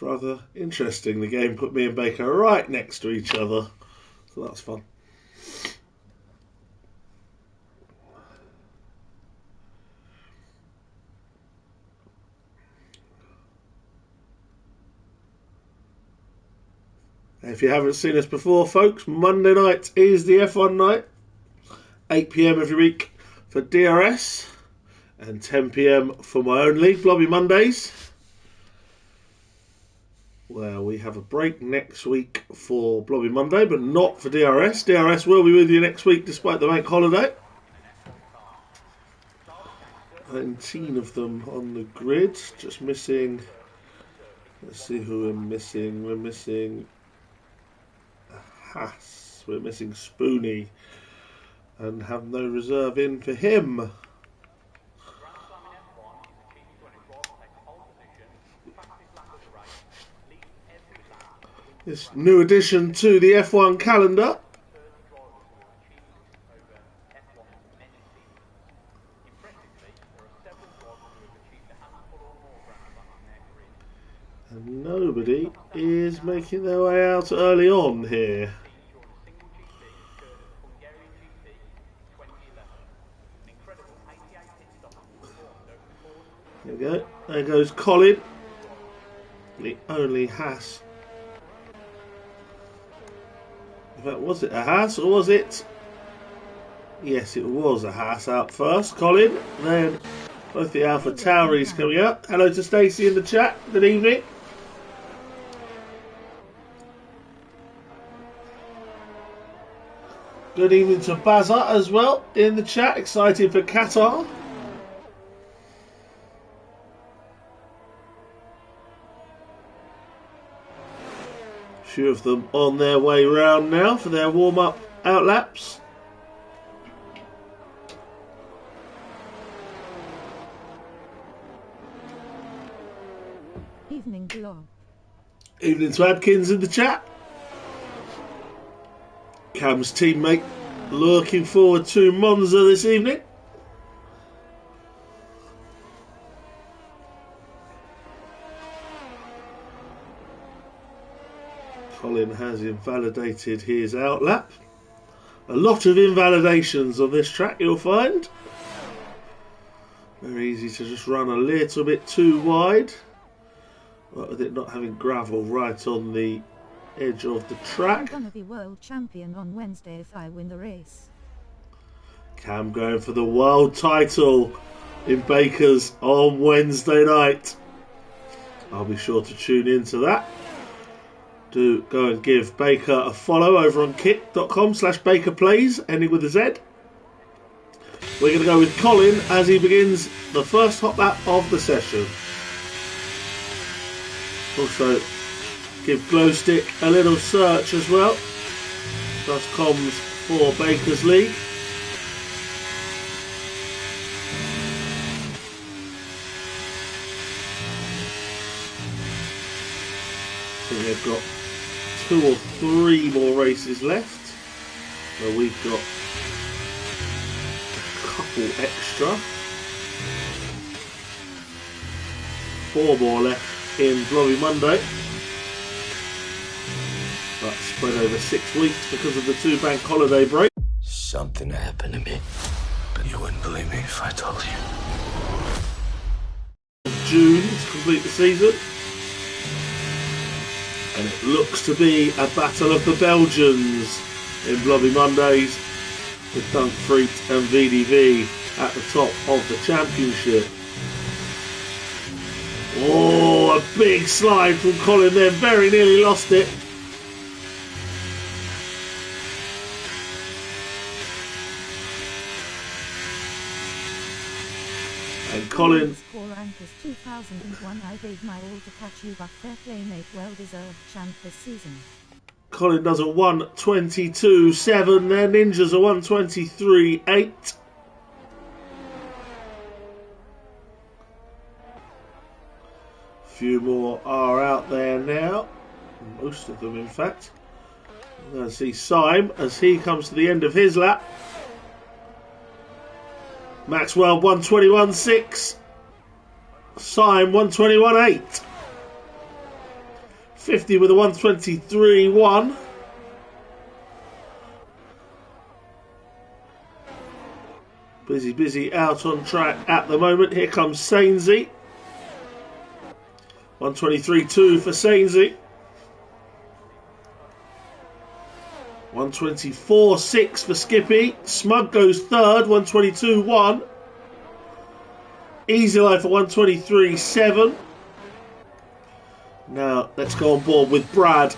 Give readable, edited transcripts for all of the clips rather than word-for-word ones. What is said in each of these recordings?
rather interesting. The game put me and Baker right next to each other, so that's fun. If you haven't seen us before, folks, Monday night is the F1 night. 8 PM every week for DRS and 10 PM for my own league, Blobby Mondays. Well, we have a break next week for Blobby Monday, but not for DRS. DRS will be with you next week despite the bank holiday. 19 of them on the grid. Just missing... Let's see who we're missing. We're missing Haas. We're missing Spoony. And have no reserve in for him. This new addition to the F1 calendar. And nobody is making their way out early on here. There we go. There goes Colin. The only Haas. In fact, was it a Haas or was it? Yes, it was a Haas out first. Colin. Then both the Alpha Tauris coming up. Hello to Stacey in the chat. Good evening. Good evening to Bazza as well in the chat. Excited for Qatar. Few of them on their way round now for their warm-up outlaps. Evening, Blog. Evening to Adkins in the chat. Cam's teammate looking forward to Monza this evening. Colin has invalidated his outlap. A lot of invalidations on this track, you'll find. Very easy to just run a little bit too wide. But with it not having gravel right on the edge of the track. I'm gonna be world champion on Wednesday if I win the race. Cam going for the world title in Baker's on Wednesday night. I'll be sure to tune into that. Do go and give Baker a follow over on kit.com/BakerPlays, ending with a Z. We're going to go with Colin as he begins the first hot lap of the session. Also, give Glowstick a little search as well. That's comms for Baker's League. So they've got 2 or 3 more races left. So we've got a couple extra. 4 more left in Blobby Monday. That's spread over 6 weeks because of the 2 bank holiday break. Something happened to me, but you wouldn't believe me if I told you. June to complete the season. And it looks to be a battle of the Belgians in Blobby Mondays, with Dunk Freak and VDV at the top of the championship. Oh, a big slide from Colin there, very nearly lost it. And Colin... Score rank is 2001. I gave my all to catch you, but fair play, mate. Well deserved champ this season. Colin does a 1:22.7. Their Ninjas a 1:23.8. A few more are out there now. Most of them, in fact. We're going to see Syme as he comes to the end of his lap. Maxwell 1:21.6. Syme 1:21.8. 50 with a 1:23.1. Busy out on track at the moment. Here comes Sainsey. 1:23.2 for Sainsey. 1:24.6 for Skippy. Smug goes third, 1:22.1. Easy Life for 1:23.7. Now let's go on board with Brad.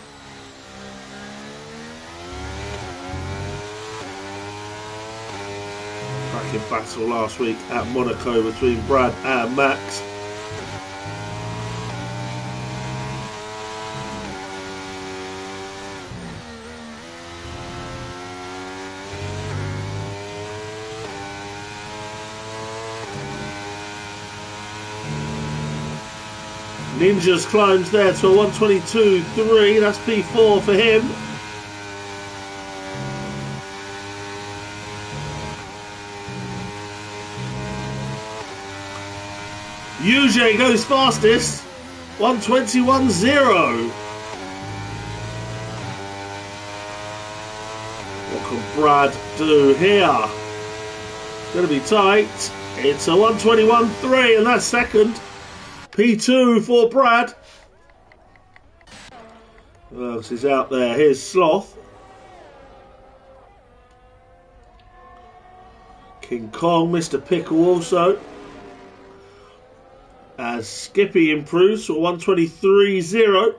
Cracking battle last week at Monaco between Brad and Max. Ninjas climbs there to a 1:22.3. That's P4 for him. UJ goes fastest. 1:21.0. What can Brad do here? Gonna be tight. It's a 1:21.3 and that's second. P2 for Brad. Who else is out there? Here's Sloth. King Kong, Mr. Pickle also. As Skippy improves for 1:23.0.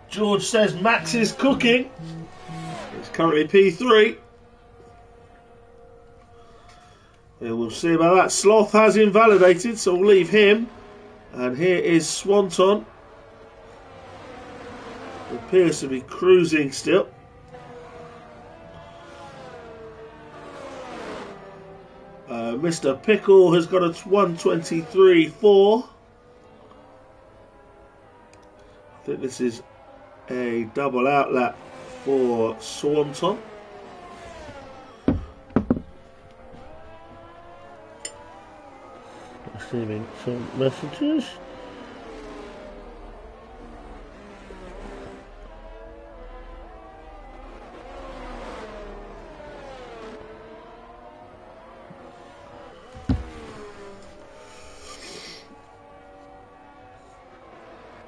George says Max is cooking. It's currently P3. Yeah, we'll see about that. Sloth has invalidated, so we'll leave him. And here is Swanton. Appears to be cruising still. Mr. Pickle has got a 1:23.4. I think this is a double outlet for Swanton. Receiving some messages.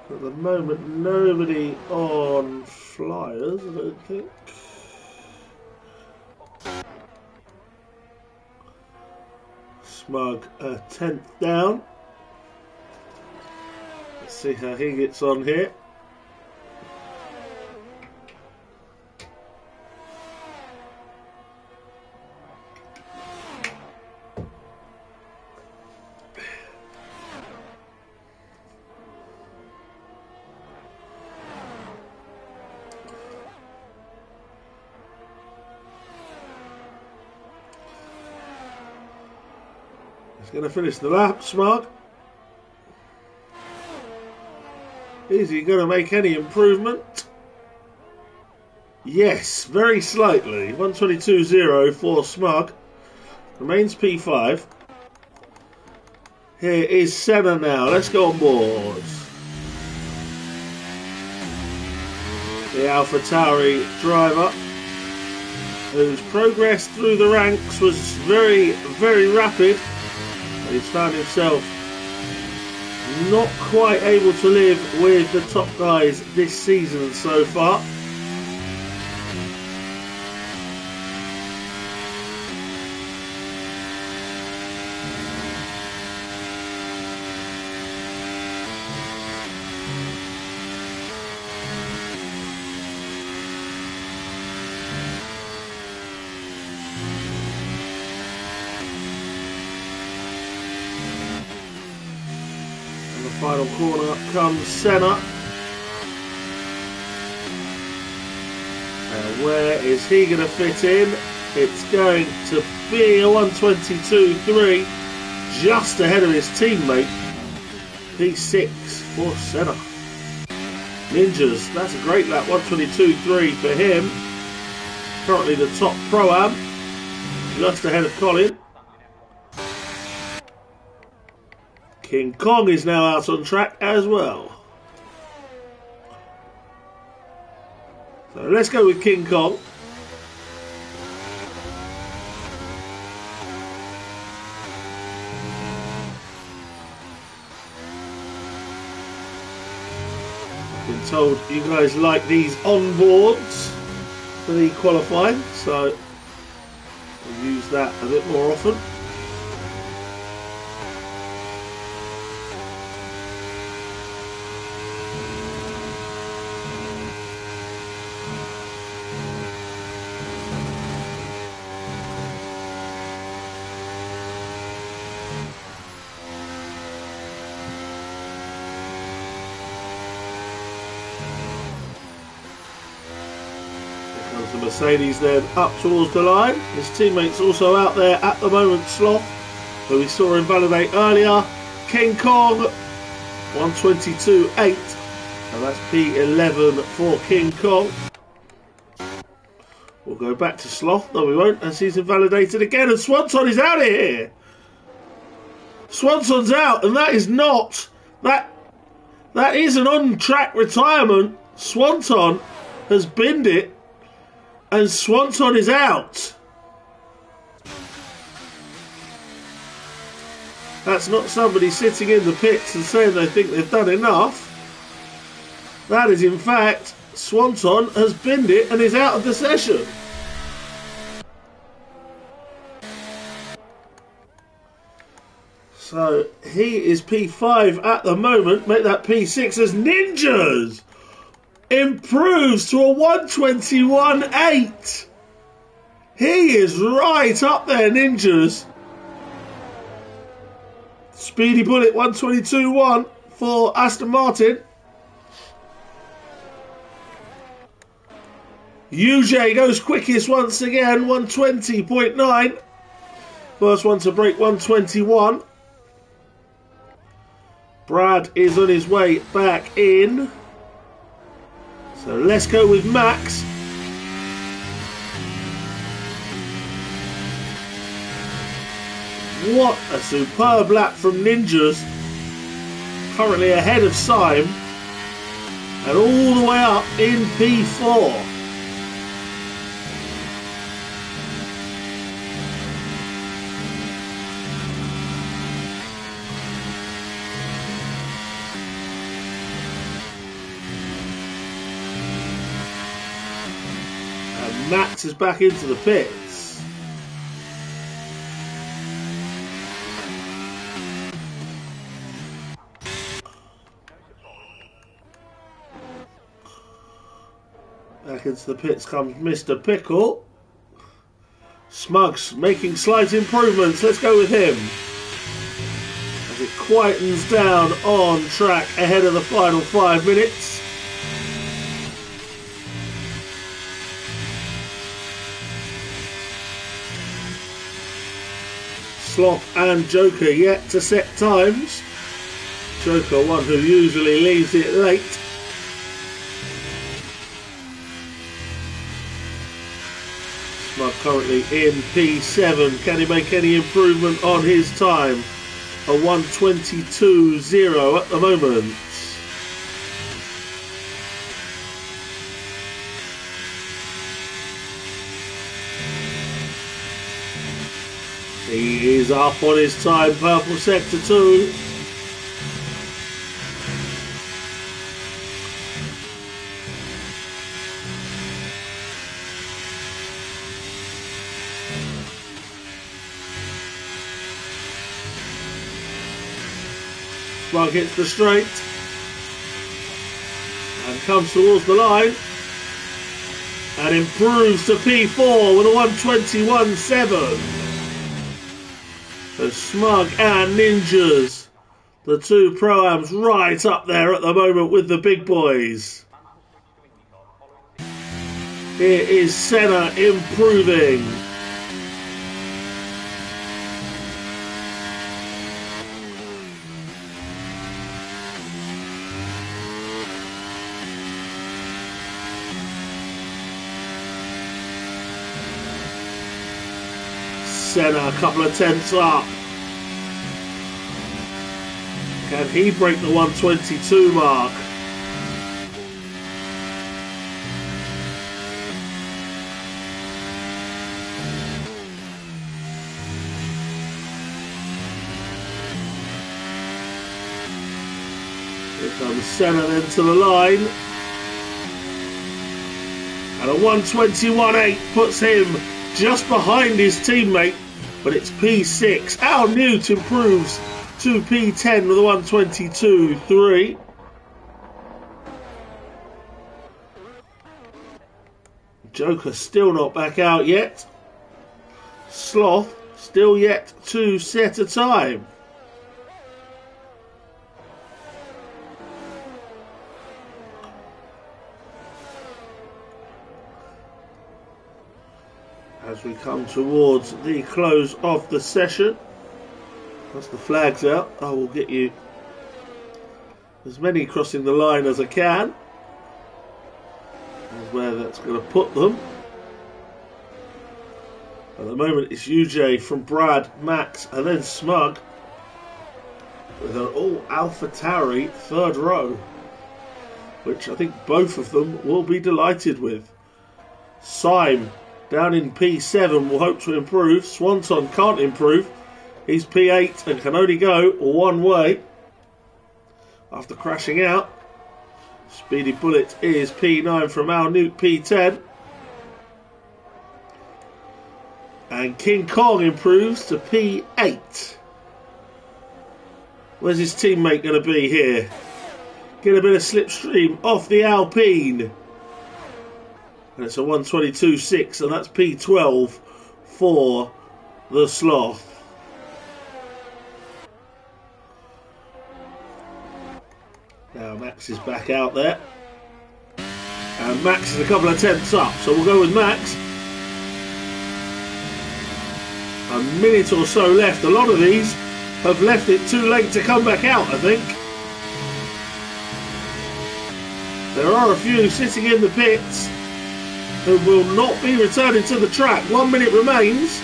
At the moment, nobody on flyers, I don't think. Smug 10th down. Let's see how he gets on here. Going to finish the lap, Smug. Is he going to make any improvement? Yes, very slightly. 1:22.0 for Smug. Remains P5. Here is Senna now. Let's go on board. The AlphaTauri driver, whose progress through the ranks was very, very rapid. He's found himself not quite able to live with the top guys this season so far. Final corner comes Senna. And where is he going to fit in? It's going to be a 1:22.3, just ahead of his teammate. P6 for Senna. Ninjas, that's a great lap, 1:22.3 for him. Currently the top Pro-Am, just ahead of Colin. King Kong is now out on track as well. So let's go with King Kong. Been told you guys like these onboards for the qualifying, so I'll use that a bit more often. The Mercedes then up towards the line. His teammates also out there at the moment. Sloth, who we saw invalidate earlier. King Kong 122.8, and that's P11 for King Kong. We'll go back to Sloth, no we won't, as he's invalidated again, and Swanson is out of here. Swanson's out, and that is not that is an on-track retirement. Swanson has binned it, and Swanson is out. That's not somebody sitting in the pits and saying they think they've done enough. That is, in fact, Swanson has binned it and is out of the session. So he is P5 at the moment. Make that P6 as Ninjas improves to a 121.8. He is right up there, Ninjas. Speedy Bullet 122.1 for Aston Martin. UJ goes quickest once again, 120.9. First one to break 121. Brad is on his way back in. So let's go with Max. What a superb lap from Ninjas. Currently ahead of Syme. And all the way up in P4. And Max is back into the pits. Back into the pits comes Mr. Pickle. Smugs making slight improvements. Let's go with him. As it quietens down on track ahead of the final 5 minutes. Sloth and Joker yet to set times. Joker, one who usually leaves it late. Smug currently in P7. Can he make any improvement on his time? A 122.0 at the moment. He is up on his time, Purple Sector 2. Smug hits the straight and comes towards the line and improves to P4 with a 121.7. So Smug and Ninjas, the two Pro-Ams right up there at the moment with the big boys. Here is Senna improving. Senna a couple of tenths up. Can he break the 122 mark? Here comes Senna then to the line. And a 121.8 puts him just behind his teammate, but it's P6. Al Newt improves to P10 with a 122.3. Joker still not back out yet. Sloth still yet to set a time. As we come towards the close of the session, once the flag's out, I will get you as many crossing the line as I can. That's where that's going to put them. At the moment it's UJ from Brad, Max and then Smug with an all AlphaTauri third row, which I think both of them will be delighted with. Syme down in P7 will hope to improve. Swanson can't improve. He's P8 and can only go one way after crashing out. Speedy Bullet is P9 from Al Newt, P10. And King Kong improves to P8. Where's his teammate going to be here? Get a bit of slipstream off the Alpine. And it's a 122.6, and that's P12 for the Sloth. Now Max is back out there. And Max is a couple of tenths up, so we'll go with Max. A minute or so left. A lot of these have left it too late to come back out, I think. There are a few sitting in the pits who will not be returning to the track. 1 minute remains.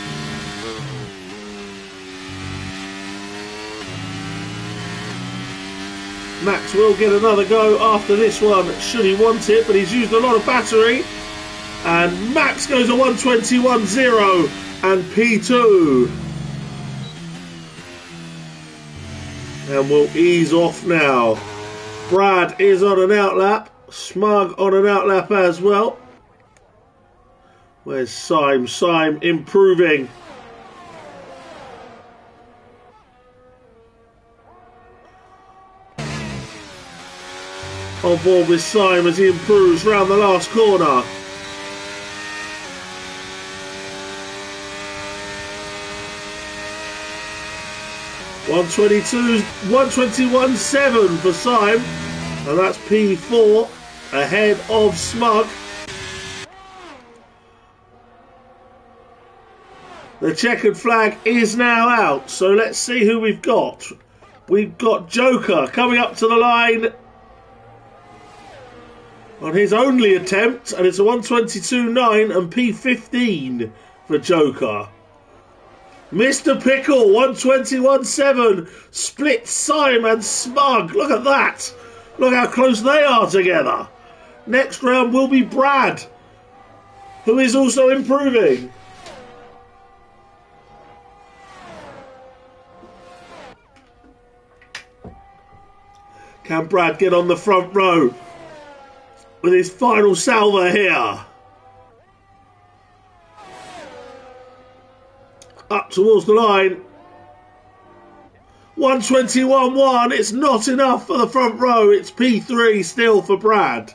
Max will get another go after this one, should he want it, but he's used a lot of battery. And Max goes a 121.0 and P2. And we'll ease off now. Brad is on an outlap. Smug on an outlap as well. Where's Syme? Syme improving. On board with Syme as he improves round the last corner. .122, 121.7 for Syme, and that's P4 ahead of Smug. The checkered flag is now out, so let's see who we've got. We've got Joker coming up to the line on his only attempt, and it's a 122.9 and P15 for Joker. Mr. Pickle, 121.7, split Syme and Smug. Look at that. Look how close they are together. Next round will be Brad, who is also improving. Can Brad get on the front row with his final salvo here? Up towards the line. 121.1. It's not enough for the front row. It's P3 still for Brad.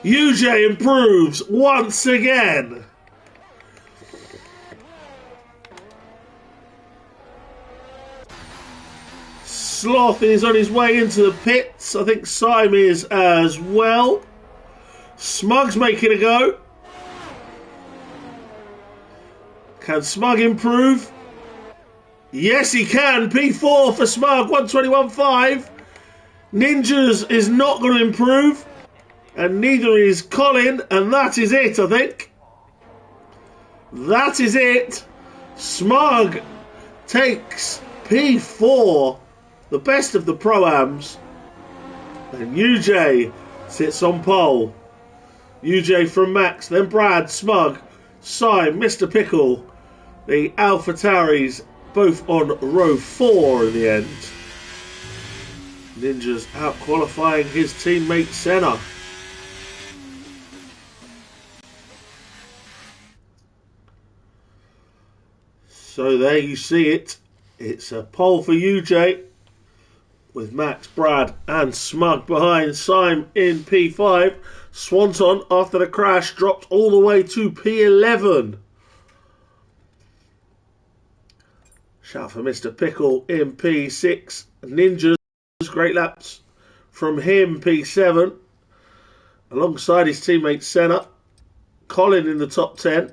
UJ improves once again. Sloth is on his way into the pits. I think Syme is as well. Smug's making a go. Can Smug improve? Yes, he can. P4 for Smug, 121.5. Ninjas is not going to improve. And neither is Colin. And that is it, I think. That is it. Smug takes P4, the best of the Pro-Ams. And UJ sits on pole. UJ from Max, then Brad, Smug, Sim, Mr. Pickle. The AlphaTauris both on row 4 in the end. Ninja's out qualifying his teammate Senna. So there you see it. It's a pole for UJ with Max, Brad and Smug behind. Sim in P5. Swanton after the crash dropped all the way to P11. Shout for Mr. Pickle in P6. Ninja's great laps from him, P7. Alongside his teammate Senna. Colin in the top 10.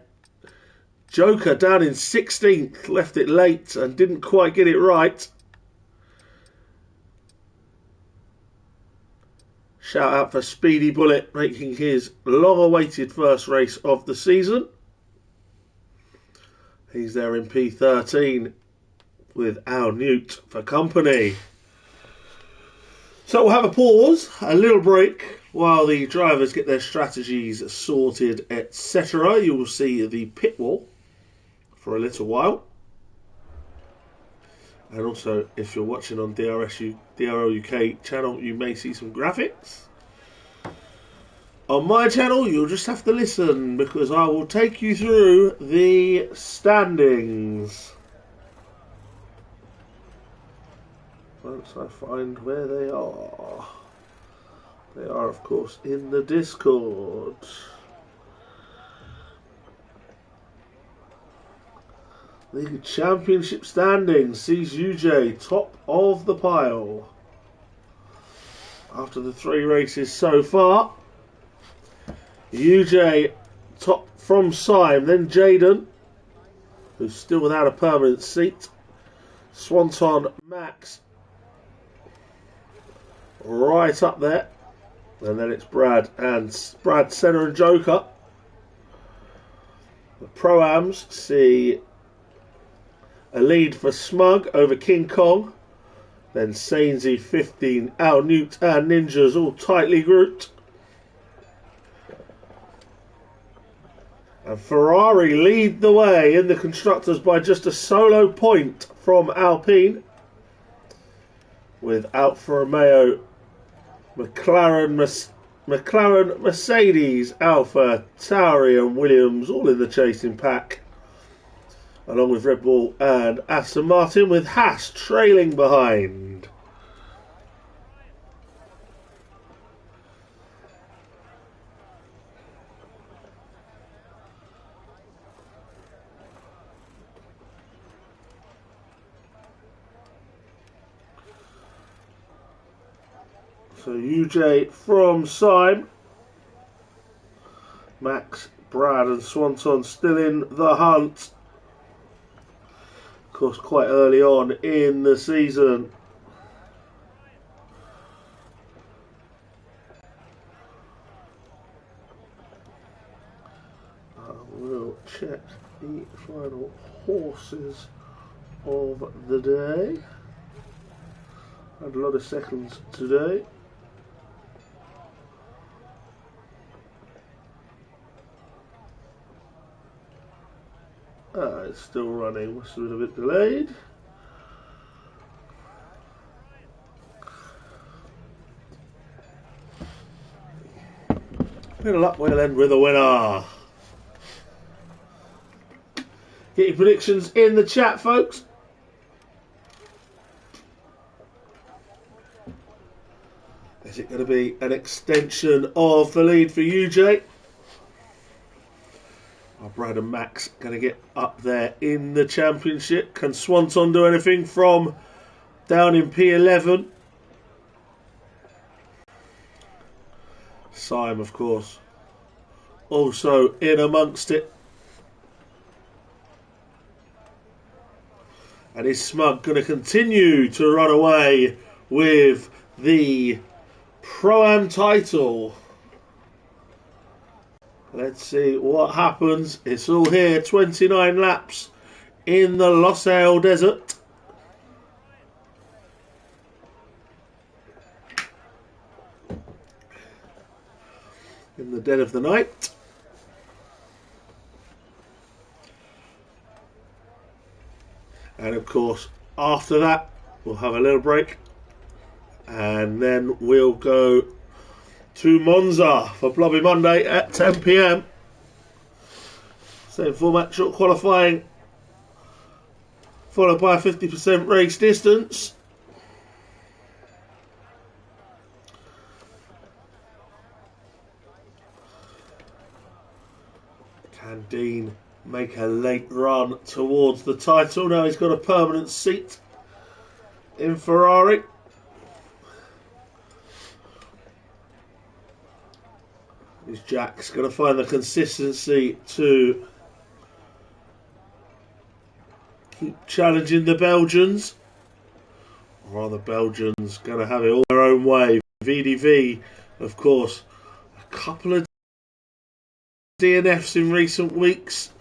Joker down in 16th. Left it late and didn't quite get it right. Shout out for Speedy Bullet making his long-awaited first race of the season. He's there in P13 with Al Newt for company. So we'll have a pause, a little break, while the drivers get their strategies sorted, etc. You will see the pit wall for a little while. And also, if you're watching on DRS UK channel, you may see some graphics. On my channel, you'll just have to listen because I will take you through the standings. Once I find where they are. They are, of course, in the Discord. The championship standings sees UJ top of the pile. After the 3 races so far, UJ top from Sim, then Jaden, who's still without a permanent seat. Swanton, Max, right up there. And then it's Brad, Senna and Joker. The Pro-Ams see a lead for Smug over King Kong. Then Sainsy 15, Al Newt and Ninjas all tightly grouped. And Ferrari lead the way in the constructors by just a solo point from Alpine. With Alfa Romeo, McLaren, Mercedes, Alpha, Tauri and Williams all in the chasing pack. Along with Red Bull and Aston Martin, with Haas trailing behind. So UJ from Sim. Max, Brad and Swanton still in the hunt. Of course, quite early on in the season. I will check the final horses of the day. Had a lot of seconds today. It's still running, must have been a bit delayed. Bit of luck will end with a winner. Get your predictions in the chat, folks. Is it going to be an extension of the lead for UJ? Are Brad and Max going to get up there in the championship? Can Swanton do anything from down in P11? Sim, of course, also in amongst it. And is Smug going to continue to run away with the Pro-Am title? Let's see what happens. It's all here. 29 laps in the Losail Desert. In the dead of the night. And of course, after that, we'll have a little break. And then we'll go to Monza for Blobby Monday at 10 p.m. Same format, short qualifying, followed by a 50% race distance. Can Dean make a late run towards the title? Now he's got a permanent seat in Ferrari. Is Jack's going to find the consistency to keep challenging the Belgians? Or are the Belgians going to have it all their own way? VDV, of course, a couple of DNFs in recent weeks.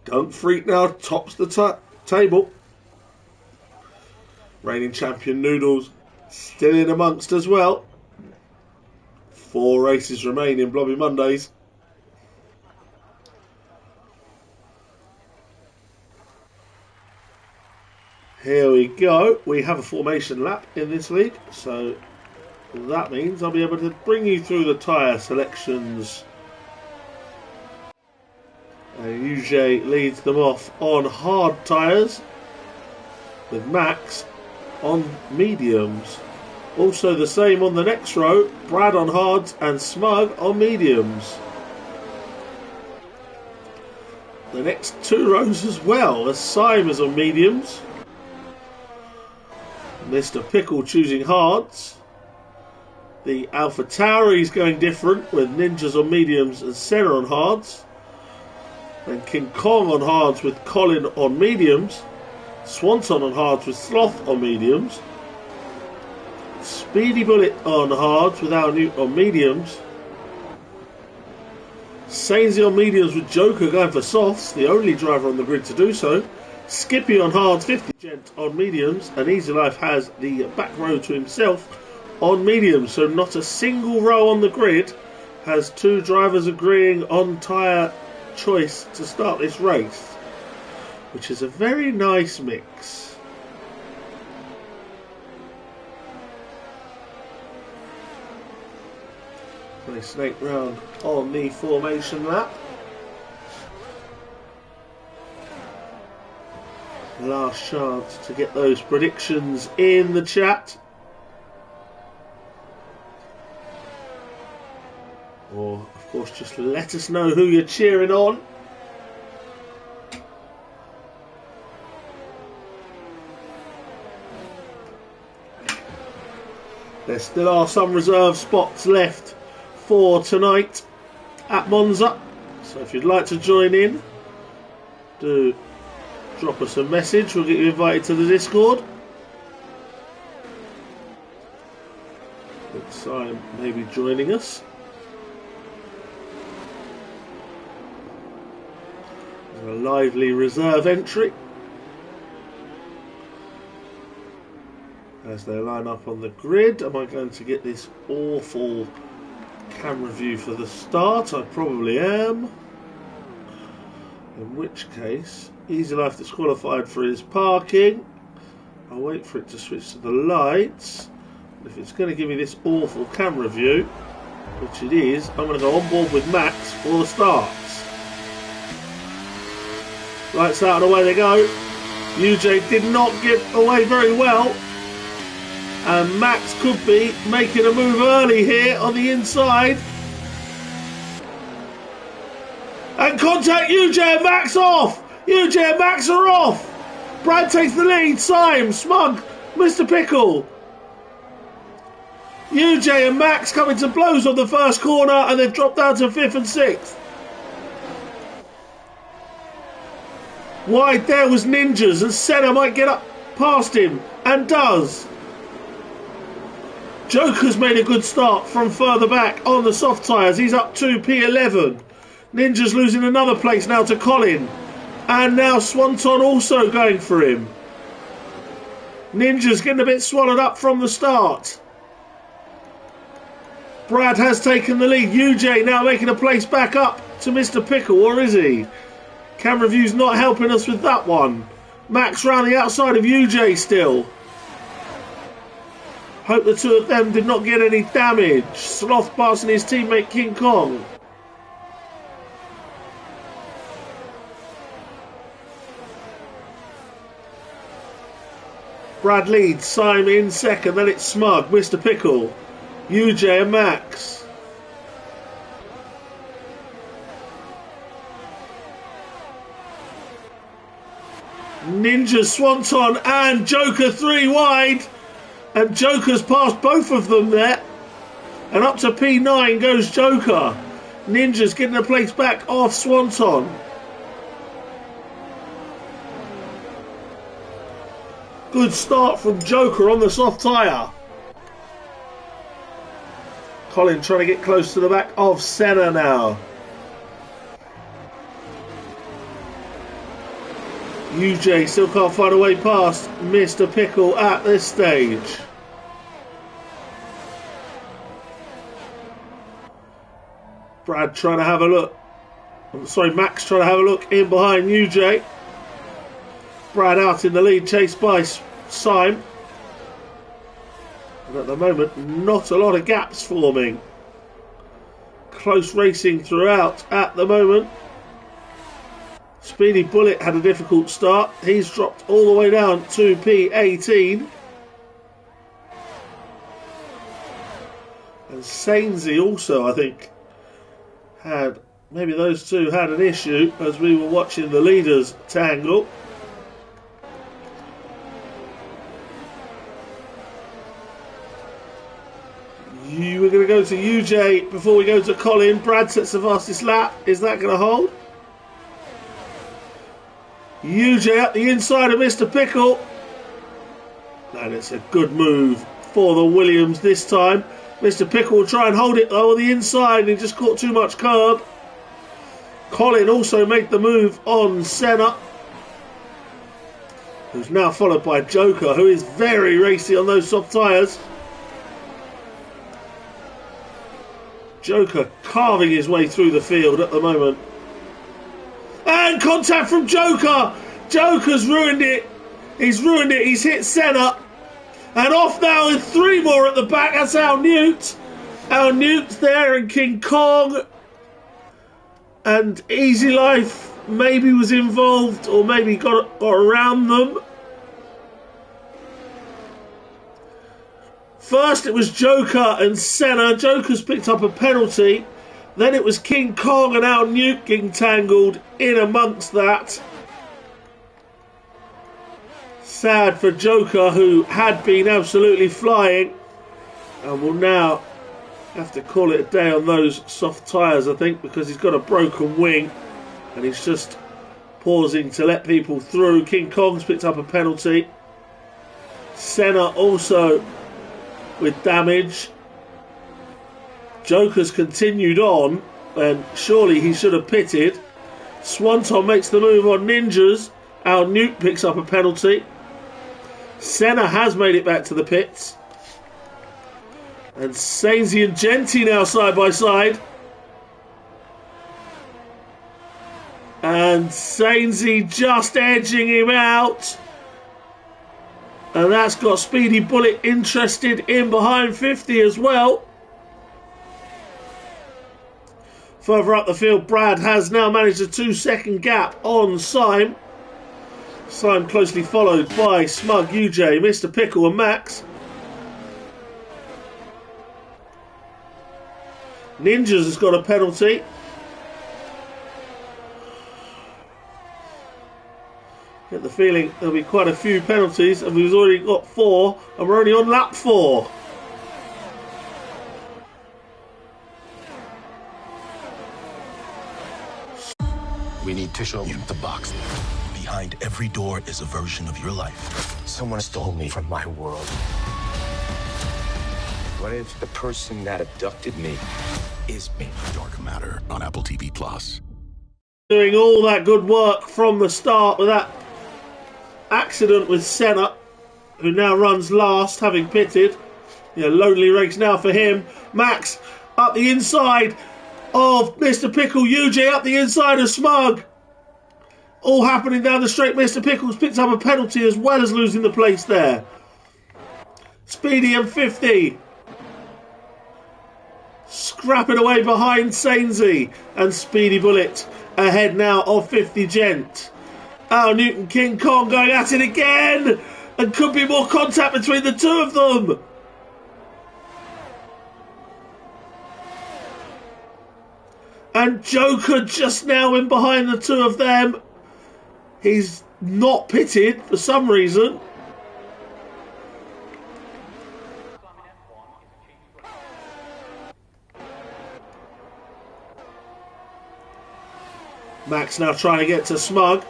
Don't Freak now tops the table. Reigning champion Noodles still in amongst as well. 4 races remain in Blobby Mondays. Here we go. We have a formation lap in this league, so that means I'll be able to bring you through the tyre selections. UJ leads them off on hard tyres, with Max on mediums. Also the same on the next row, Brad on hards and Smug on mediums. The next 2 rows as well, as Syme is on mediums. Mr. Pickle choosing hards. The Alpha Tauri is going different, with Ninjas on mediums and Senna on hards. Then King Kong on hards with Colin on mediums. Swanson on hards with Sloth on mediums. Speedy Bullet on hards with Al Newt on mediums. Sainsy on mediums with Joker going for softs, the only driver on the grid to do so. Skippy on hards, 50 Gent on mediums, and Easy Life has the back row to himself on mediums. So not a single row on the grid has 2 drivers agreeing on tyre choice to start this race, which is a very nice mix. They snake round on the formation lap. Last chance to get those predictions in the chat. Or, of course, just let us know who you're cheering on. There still are some reserve spots left for tonight at Monza, so if you'd like to join in, do drop us a message. We'll get you invited to the Discord. Looks like maybe joining us. There's a lively reserve entry as they line up on the grid. Am I going to get this awful camera view for the start? I probably am. In which case, Easy Life disqualified for his parking. I'll wait for it to switch to the lights. If it's going to give me this awful camera view, which it is, I'm going to go on board with Max for the starts. Lights out and away they go. UJ did not get away very well. And Max could be making a move early here on the inside. And contact UJ and Max off. UJ and Max are off. Brad takes the lead. Syme, Smug, Mr. Pickle. UJ and Max coming to blows on the first corner, and they've dropped down to 5th and 6th. Wide there was Ninjas, and Senna might get up past him, and does. Joker's made a good start from further back on the soft tyres. He's up to P11. Ninja's losing another place now to Colin. And now Swanton also going for him. Ninja's getting a bit swallowed up from the start. Brad has taken the lead. UJ now making a place back up to Mr. Pickle, or is he? Camera view's not helping us with that one. Max round the outside of UJ still. Hope the two of them did not get any damage. Sloth passing his teammate King Kong. Brad leads, Simon in second, then it's Smug, Mr. Pickle, UJ and Max. Ninja, Swanton and Joker 3 wide. And Joker's passed both of them there. And up to P9 goes Joker. Ninja's getting a place back off Swanton. Good start from Joker on the soft tyre. Colin trying to get close to the back of Senna now. UJ still can't find a way past Mr. Pickle at this stage. Brad trying to have a look. Max trying to have a look in behind UJ. Brad out in the lead, chased by Sime. And at the moment, not a lot of gaps forming. Close racing throughout at the moment. Speedy Bullet had a difficult start. He's dropped all the way down to P18. And Sainsy also, I think, had, maybe those two had an issue as we were watching the leaders tangle. We're going to go to UJ before we go to Colin. Brad sets the fastest lap. Is that going to hold? UJ up the inside of Mr. Pickle. And it's a good move for the Williams this time. Mr. Pickle will try and hold it though on the inside. He just caught too much curb. Colin also made the move on Senna, who's now followed by Joker, who is very racy on those soft tyres. Joker carving his way through the field at the moment. And contact from Joker. Joker's ruined it. He's ruined it. He's hit Senna. And off now with three more at the back. That's Al Newt. Al Newt's there and King Kong. And Easy Life maybe was involved or maybe got around them. First it was Joker and Senna. Joker's picked up a penalty. Then it was King Kong and Al Newt getting tangled in amongst that. Sad for Joker, who had been absolutely flying and will now have to call it a day on those soft tyres, I think, because he's got a broken wing and he's just pausing to let people through. King Kong's picked up a penalty. Senna also with damage. Joker's continued on and surely he should have pitted. Swanton makes the move on Ninjas. Al Newt picks up a penalty. Senna has made it back to the pits. And Sainsy and Genty now side by side. And Sainsy just edging him out. And that's got Speedy Bullet interested in behind 50 as well. Further up the field, Brad has now managed a 2-second gap on Sime. Sime closely followed by Smug, UJ, Mr. Pickle and Max. Ninjas has got a penalty. Get the feeling there'll be quite a few penalties, and we've already got 4 and we're only on lap 4. We need to show you the box. Behind every door is a version of your life. Someone stole me from my world. What if the person that abducted me is me? Dark Matter on Apple TV+. Doing all that good work from the start with that accident with Senna, who now runs last, having pitted. Yeah, lonely race now for him. Max up the inside of Mr. Pickle. UJ up the inside of Smug. All happening down the straight. Mr. Pickles picked up a penalty as well as losing the place there. Speedy and 50. Scrapping away behind Sainsy. And Speedy Bullet ahead now of 50 Gent. Al Newton King Kong going at it again. And could be more contact between the two of them. And Joker just now in behind the two of them. He's not pitted for some reason. Max now trying to get to Smug.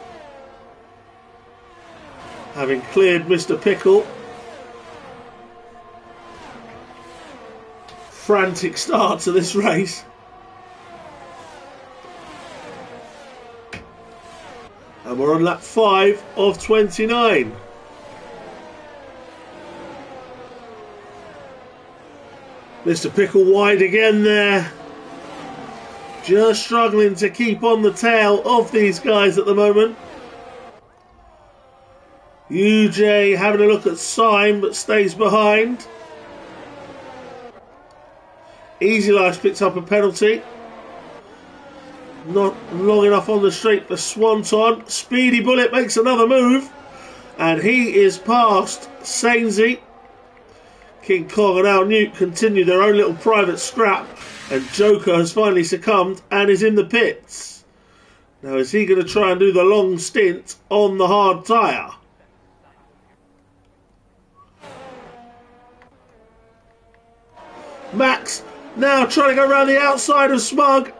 Having cleared Mr. Pickle. Frantic start to this race. And we're on lap 5 of 29. Mr. Pickle wide again there. Just struggling to keep on the tail of these guys at the moment. UJ having a look at Syme but stays behind. Easy Life picks up a penalty. Not long enough on the straight for Swanton. Speedy Bullet makes another move. And he is past Sainsy. King Kong and Al Newt continue their own little private scrap. And Joker has finally succumbed and is in the pits. Now is he going to try and do the long stint on the hard tyre? Max now trying to go around the outside of Smug.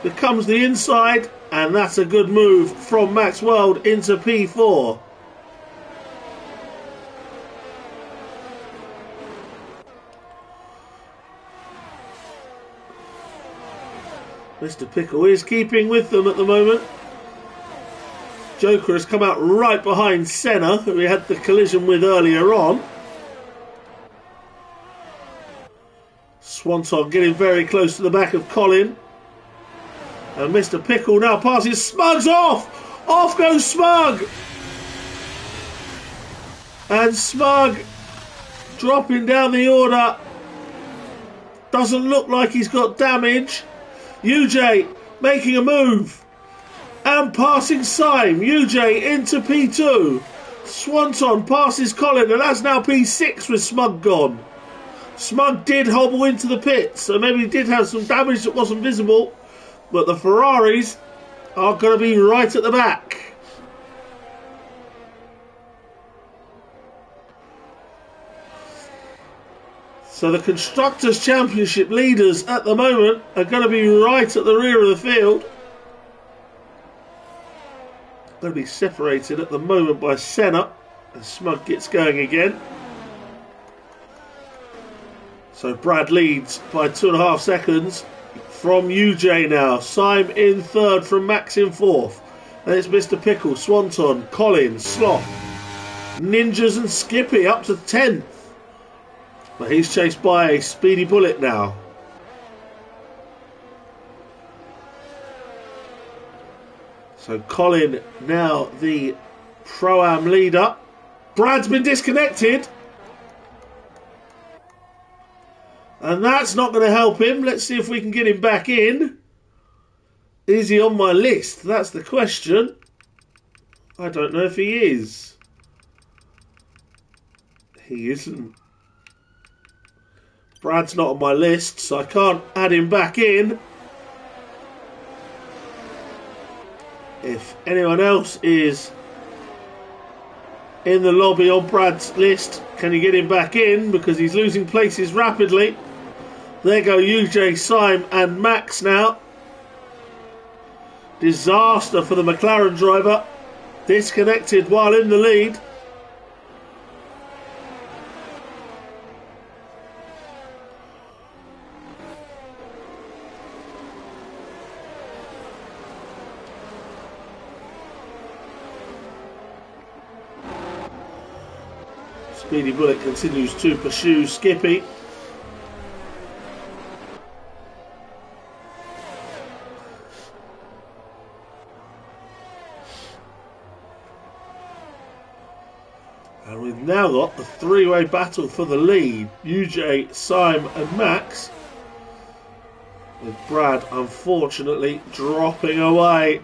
Becomes the inside, and that's a good move from Max World into P4. Mr. Pickle is keeping with them at the moment. Joker has come out right behind Senna, who we had the collision with earlier on. Swanton getting very close to the back of Colin. And Mr. Pickle now passes. Smug's off! Off goes Smug! And Smug dropping down the order. Doesn't look like he's got damage. UJ making a move. And passing Syme. UJ into P2. Swanton passes Colin. And that's now P6 with Smug gone. Smug did hobble into the pits. So maybe he did have some damage that wasn't visible. But the Ferraris are going to be right at the back. So the Constructors' Championship leaders at the moment are going to be right at the rear of the field. Going to be separated at the moment by Senna as Smug gets going again. So Brad leads by 2.5 seconds. From UJ now. Syme in third from Max in fourth. And it's Mr. Pickle, Swanton, Colin, Sloth, Ninjas and Skippy up to 10th. But he's chased by a Speedy Bullet now. So Colin now the Pro-Am leader. Brad's been disconnected. And that's not going to help him. Let's see if we can get him back in. Is he on my list? That's the question. I don't know if he is. He isn't. Brad's not on my list, so I can't add him back in. If anyone else is in the lobby on Brad's list, can you get him back in? Because he's losing places rapidly. There go UJ, Syme and Max now. Disaster for the McLaren driver. Disconnected while in the lead. Speedy Bullet continues to pursue Skippy. And we've now got the three-way battle for the lead. UJ, Sime and Max. With Brad unfortunately dropping away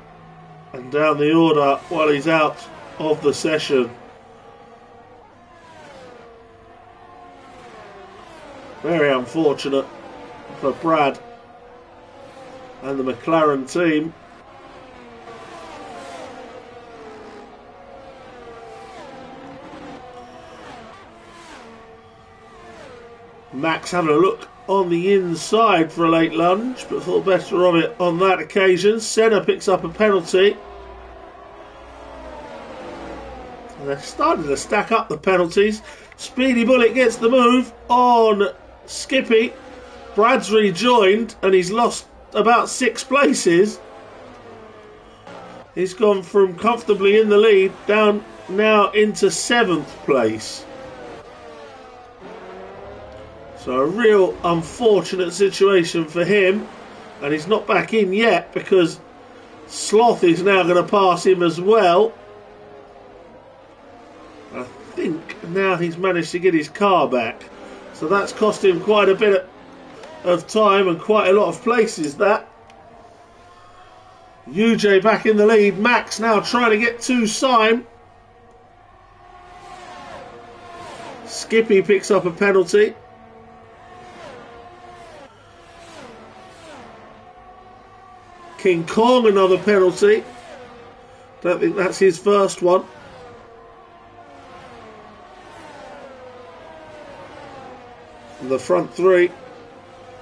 and down the order while he's out of the session. Very unfortunate for Brad and the McLaren team. Max having a look on the inside for a late lunge, but thought better of it on that occasion. Senna picks up a penalty. And they're starting to stack up the penalties. Speedy Bullet gets the move on Skippy. Brad's rejoined and he's lost about 6 places. He's gone from comfortably in the lead down now into 7th place. So a real unfortunate situation for him, and he's not back in yet because Sloth is now going to pass him as well. I think now he's managed to get his car back, so that's cost him quite a bit of time and quite a lot of places. That UJ back in the lead. Max now trying to get to Sime. Skippy picks up a penalty. King Kong another penalty. Don't think that's his first one. And the front three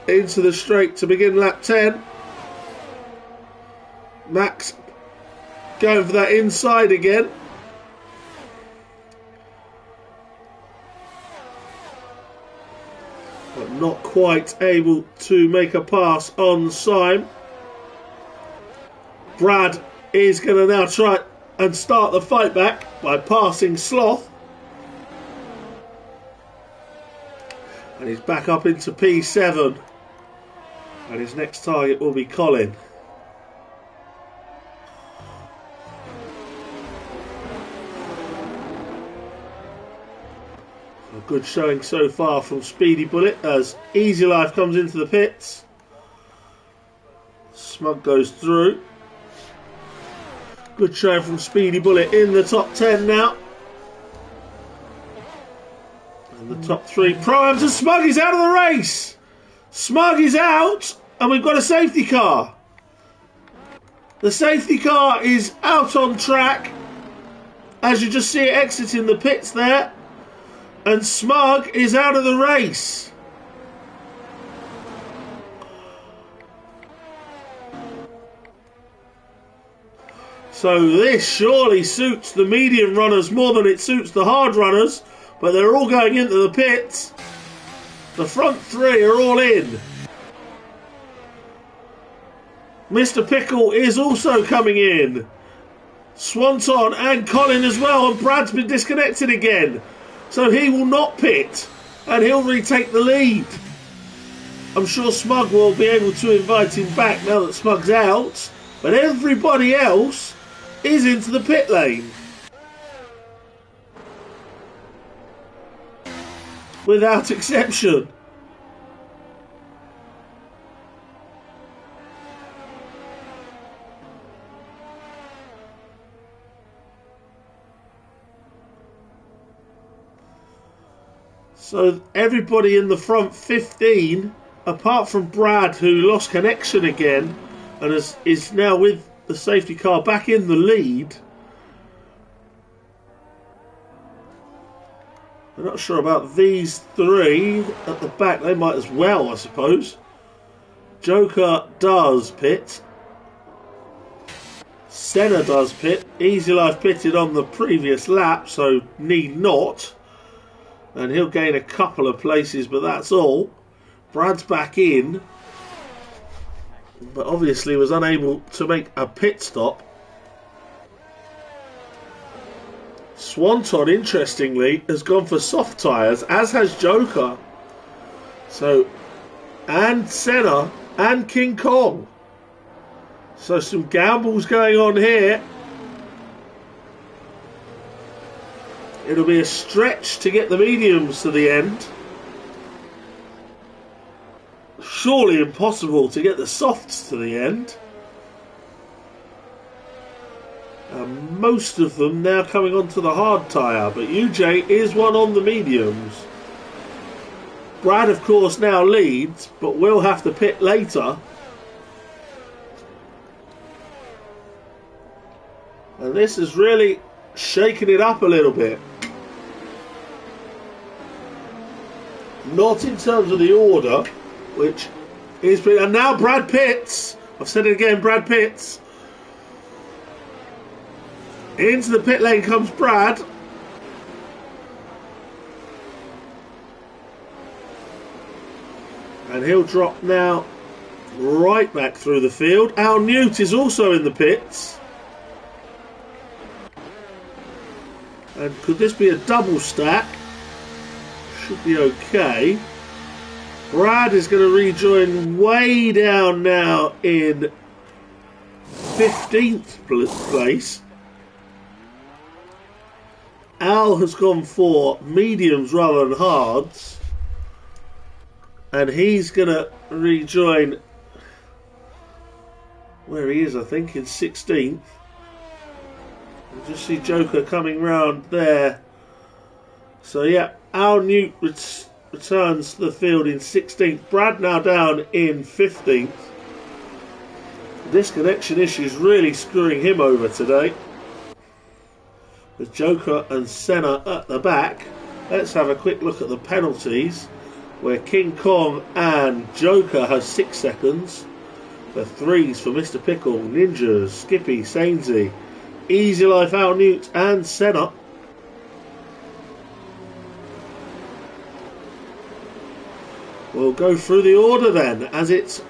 into the straight to begin lap 10. Max going for that inside again. But not quite able to make a pass on Sime. Brad is going to now try and start the fight back by passing Sloth. And he's back up into P7. And his next target will be Colin. A good showing so far from Speedy Bullet as Easy Life comes into the pits. Smug goes through. Good show from Speedy Bullet in the top 10 now. And the top 3 Pro-Ams, and Smug is out of the race. Smug is out and we've got a safety car. The safety car is out on track. As you just see it exiting the pits there. And Smug is out of the race. So this surely suits the medium runners more than it suits the hard runners, but they're all going into the pits. The front 3 are all in. Mr. Pickle is also coming in. Swanton and Colin as well, and Brad's been disconnected again. So he will not pit, and he'll retake the lead. I'm sure Smug will be able to invite him back now that Smug's out, but everybody else is into the pit lane. Without exception. So everybody in the front 15, apart from Brad, who lost connection again and is now with the safety car back in the lead. I'm not sure about these 3 at the back. They might as well, I suppose. Joker does pit. Senna does pit. Easy Life pitted on the previous lap, so need not. And he'll gain a couple of places, but that's all. Brad's back in, but obviously was unable to make a pit stop. Swanton, interestingly, has gone for soft tyres, as has Joker. So, and Senna and King Kong. So some gambles going on here. It'll be a stretch to get the mediums to the end. Surely impossible to get the softs to the end. And most of them now coming onto the hard tyre, but UJ is one on the mediums. Brad, of course, now leads, but will have to pit later. And this is really shaking it up a little bit. Not in terms of the order, which is... And now Brad pits. I've said it again, Brad pits. Into the pit lane comes Brad. And he'll drop now right back through the field. Al Newt is also in the pits. And could this be a double stack? Should be okay. Brad is going to rejoin way down now in 15th place. Al has gone for mediums rather than hards. And he's going to rejoin where he is, I think, in 16th. You just see Joker coming round there. So, yeah, Al Newt returns to the field in 16th. Brad now down in 15th. Disconnection issues really screwing him over today. With Joker and Senna at the back. Let's have a quick look at the penalties, where King Kong and Joker has 6 seconds. The 3s for Mr. Pickle, Ninjas, Skippy, Sainsy, Easy Life, Al Newt and Senna. We'll go through the order then, as it's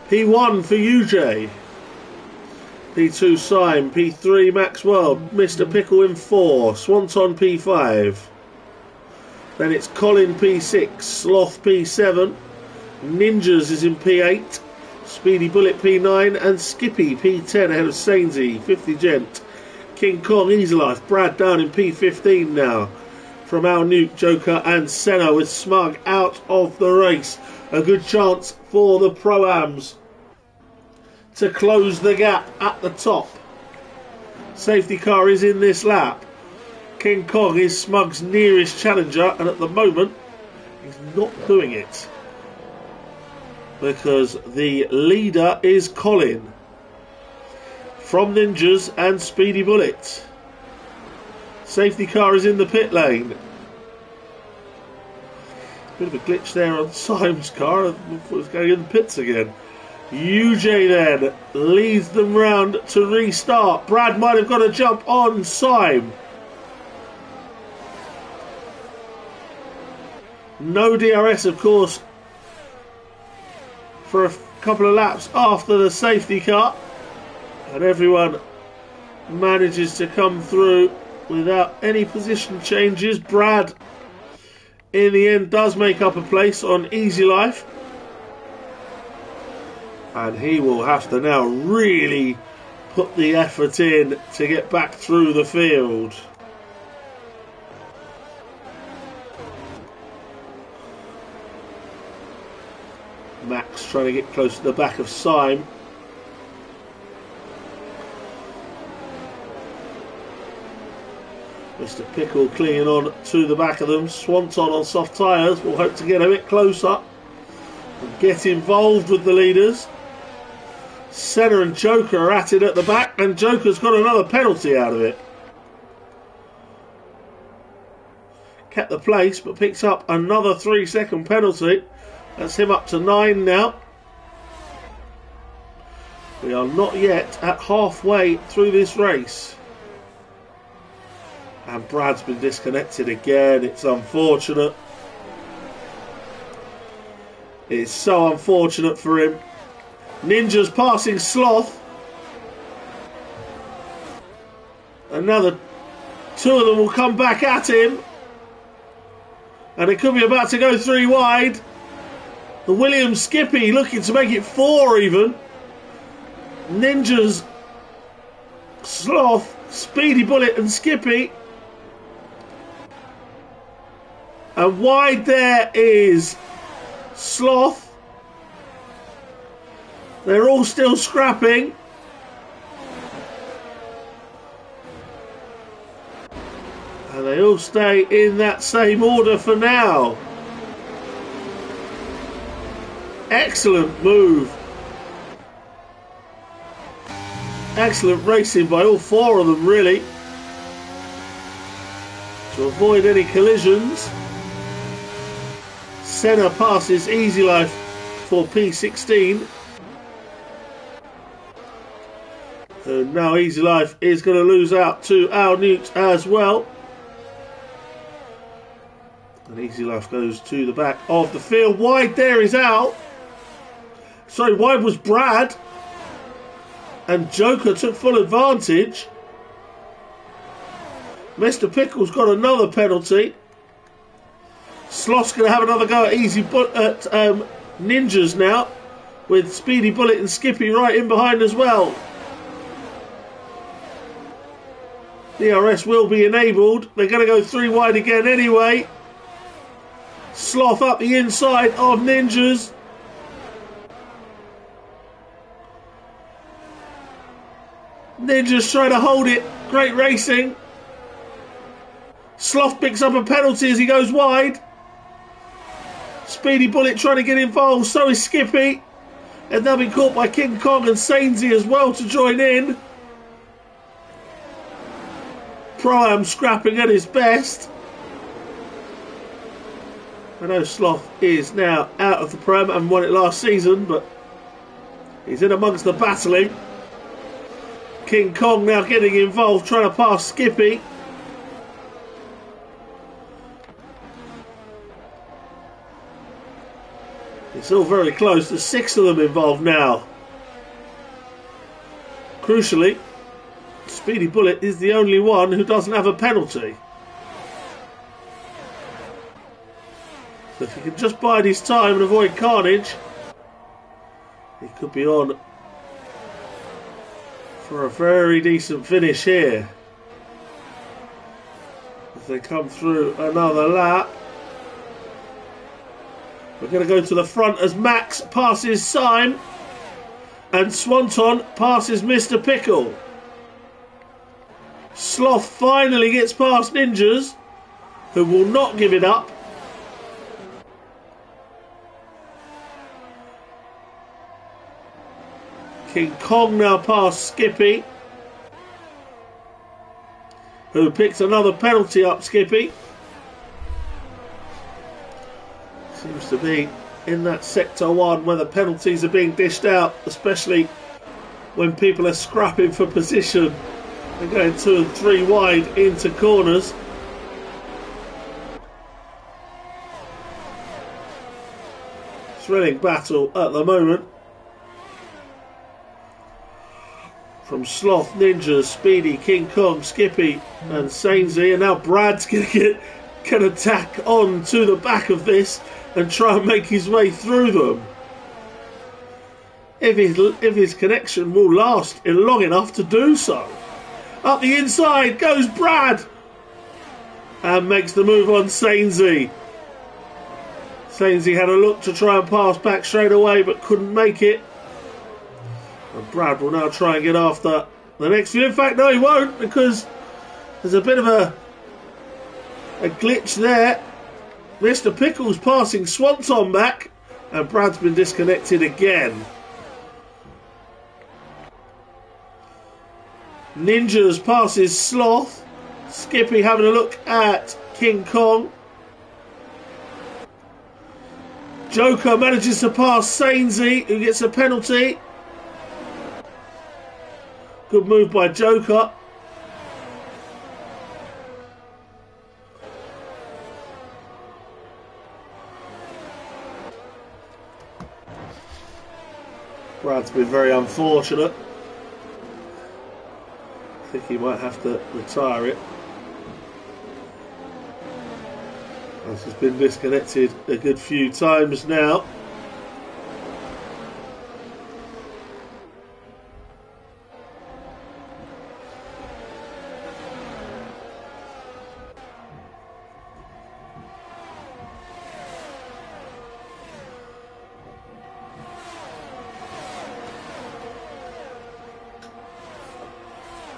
P1 for UJ, P2 Syme, P3 Maxwell, Mr. Pickle in 4, Swanton P5. Then it's Colin P6, Sloth P7, Ninjas is in P8, Speedy Bullet P9 and Skippy P10 ahead of Sainsy, 50 Gent. King Kong, Easy Life, Brad down in P15 now. From Al Newt, Joker and Senna with Smug out of the race. A good chance for the Pro-Ams to close the gap at the top. Safety car is in this lap. King Kong is Smug's nearest challenger, and at the moment he's not doing it because the leader is Colin from Ninjas and Speedy Bullet. Safety car is in the pit lane. Bit of a glitch there on Syme's car. I thought it was going in the pits again. UJ then leads them round to restart. Brad might have got a jump on Syme. No DRS, of course, for a couple of laps after the safety car. And everyone manages to come through without any position changes. Brad, in the end, does make up a place on Easy Life. And he will have to now really put the effort in to get back through the field. Max trying to get close to the back of Syme. Mr. Pickle clinging on to the back of them. Swanton on soft tyres. We'll hope to get a bit closer and get involved with the leaders. Senna and Joker are at it at the back, and Joker's got another penalty out of it. Kept the place, but picks up another 3-second penalty. That's him up to 9 now. We are not yet at halfway through this race. And Brad's been disconnected again. It's unfortunate. It's so unfortunate for him. Ninja's passing Sloth. Another Two of them will come back at him. And it could be about to go 3 wide. The Williams Skippy looking to make it 4 even. Ninjas, Sloth, Speedy Bullet and Skippy. And wide there is Sloth. They're all still scrapping. And they all stay in that same order for now. Excellent move. Excellent racing by all 4 of them, really, to avoid any collisions. Senna passes Easy Life for P16. And now Easy Life is going to lose out to Al Newt as well. And Easy Life goes to the back of the field. Wide there is Al. Sorry, wide was Brad. And Joker took full advantage. Mr. Pickle's got another penalty. Sloth's going to have another go at Ninjas now, with Speedy Bullet and Skippy right in behind as well. DRS will be enabled. They're going to go 3 wide again anyway. Sloth up the inside of Ninjas. Ninjas trying to hold it. Great racing. Sloth picks up a penalty as he goes wide. Speedy Bullet trying to get involved. So is Skippy. And they'll be caught by King Kong and Sainsy as well to join in. Pro-Am scrapping at his best. I know Sloth is now out of the Pro-Am and won it last season, but he's in amongst the battling. King Kong now getting involved, trying to pass Skippy. It's all very close. There's 6 of them involved now. Crucially, Speedy Bullet is the only one who doesn't have a penalty. So if he can just bide his time and avoid carnage, he could be on for a very decent finish here. As they come through another lap. We're going to go to the front as Max passes Syme and Swanton passes Mr. Pickle. Sloth finally gets past Ninjas, who will not give it up. King Kong now past Skippy, who picks another penalty up. Skippy seems to be in that sector 1 where the penalties are being dished out, especially when people are scrapping for position. They're going 2 and 3 wide into corners. Thrilling battle at the moment. From Sloth, Ninjas, Speedy, King Kong, Skippy and Sainsy. And now Brad's going to attack on to the back of this and try and make his way through them. If his connection will last long enough to do so. Up the inside goes Brad. And makes the move on Sainsy. Sainsy had a look to try and pass back straight away but couldn't make it. And Brad will now try and get after the next few. In fact, no, he won't, because there's a bit of a glitch there. Mr. Pickle's passing Swanton back, and Brad's been disconnected again. Ninjas passes Sloth. Skippy having a look at King Kong. Joker manages to pass Sainsy, who gets a penalty. Good move by Joker. Brad's been very unfortunate. I think he might have to retire it. As has been disconnected a good few times now.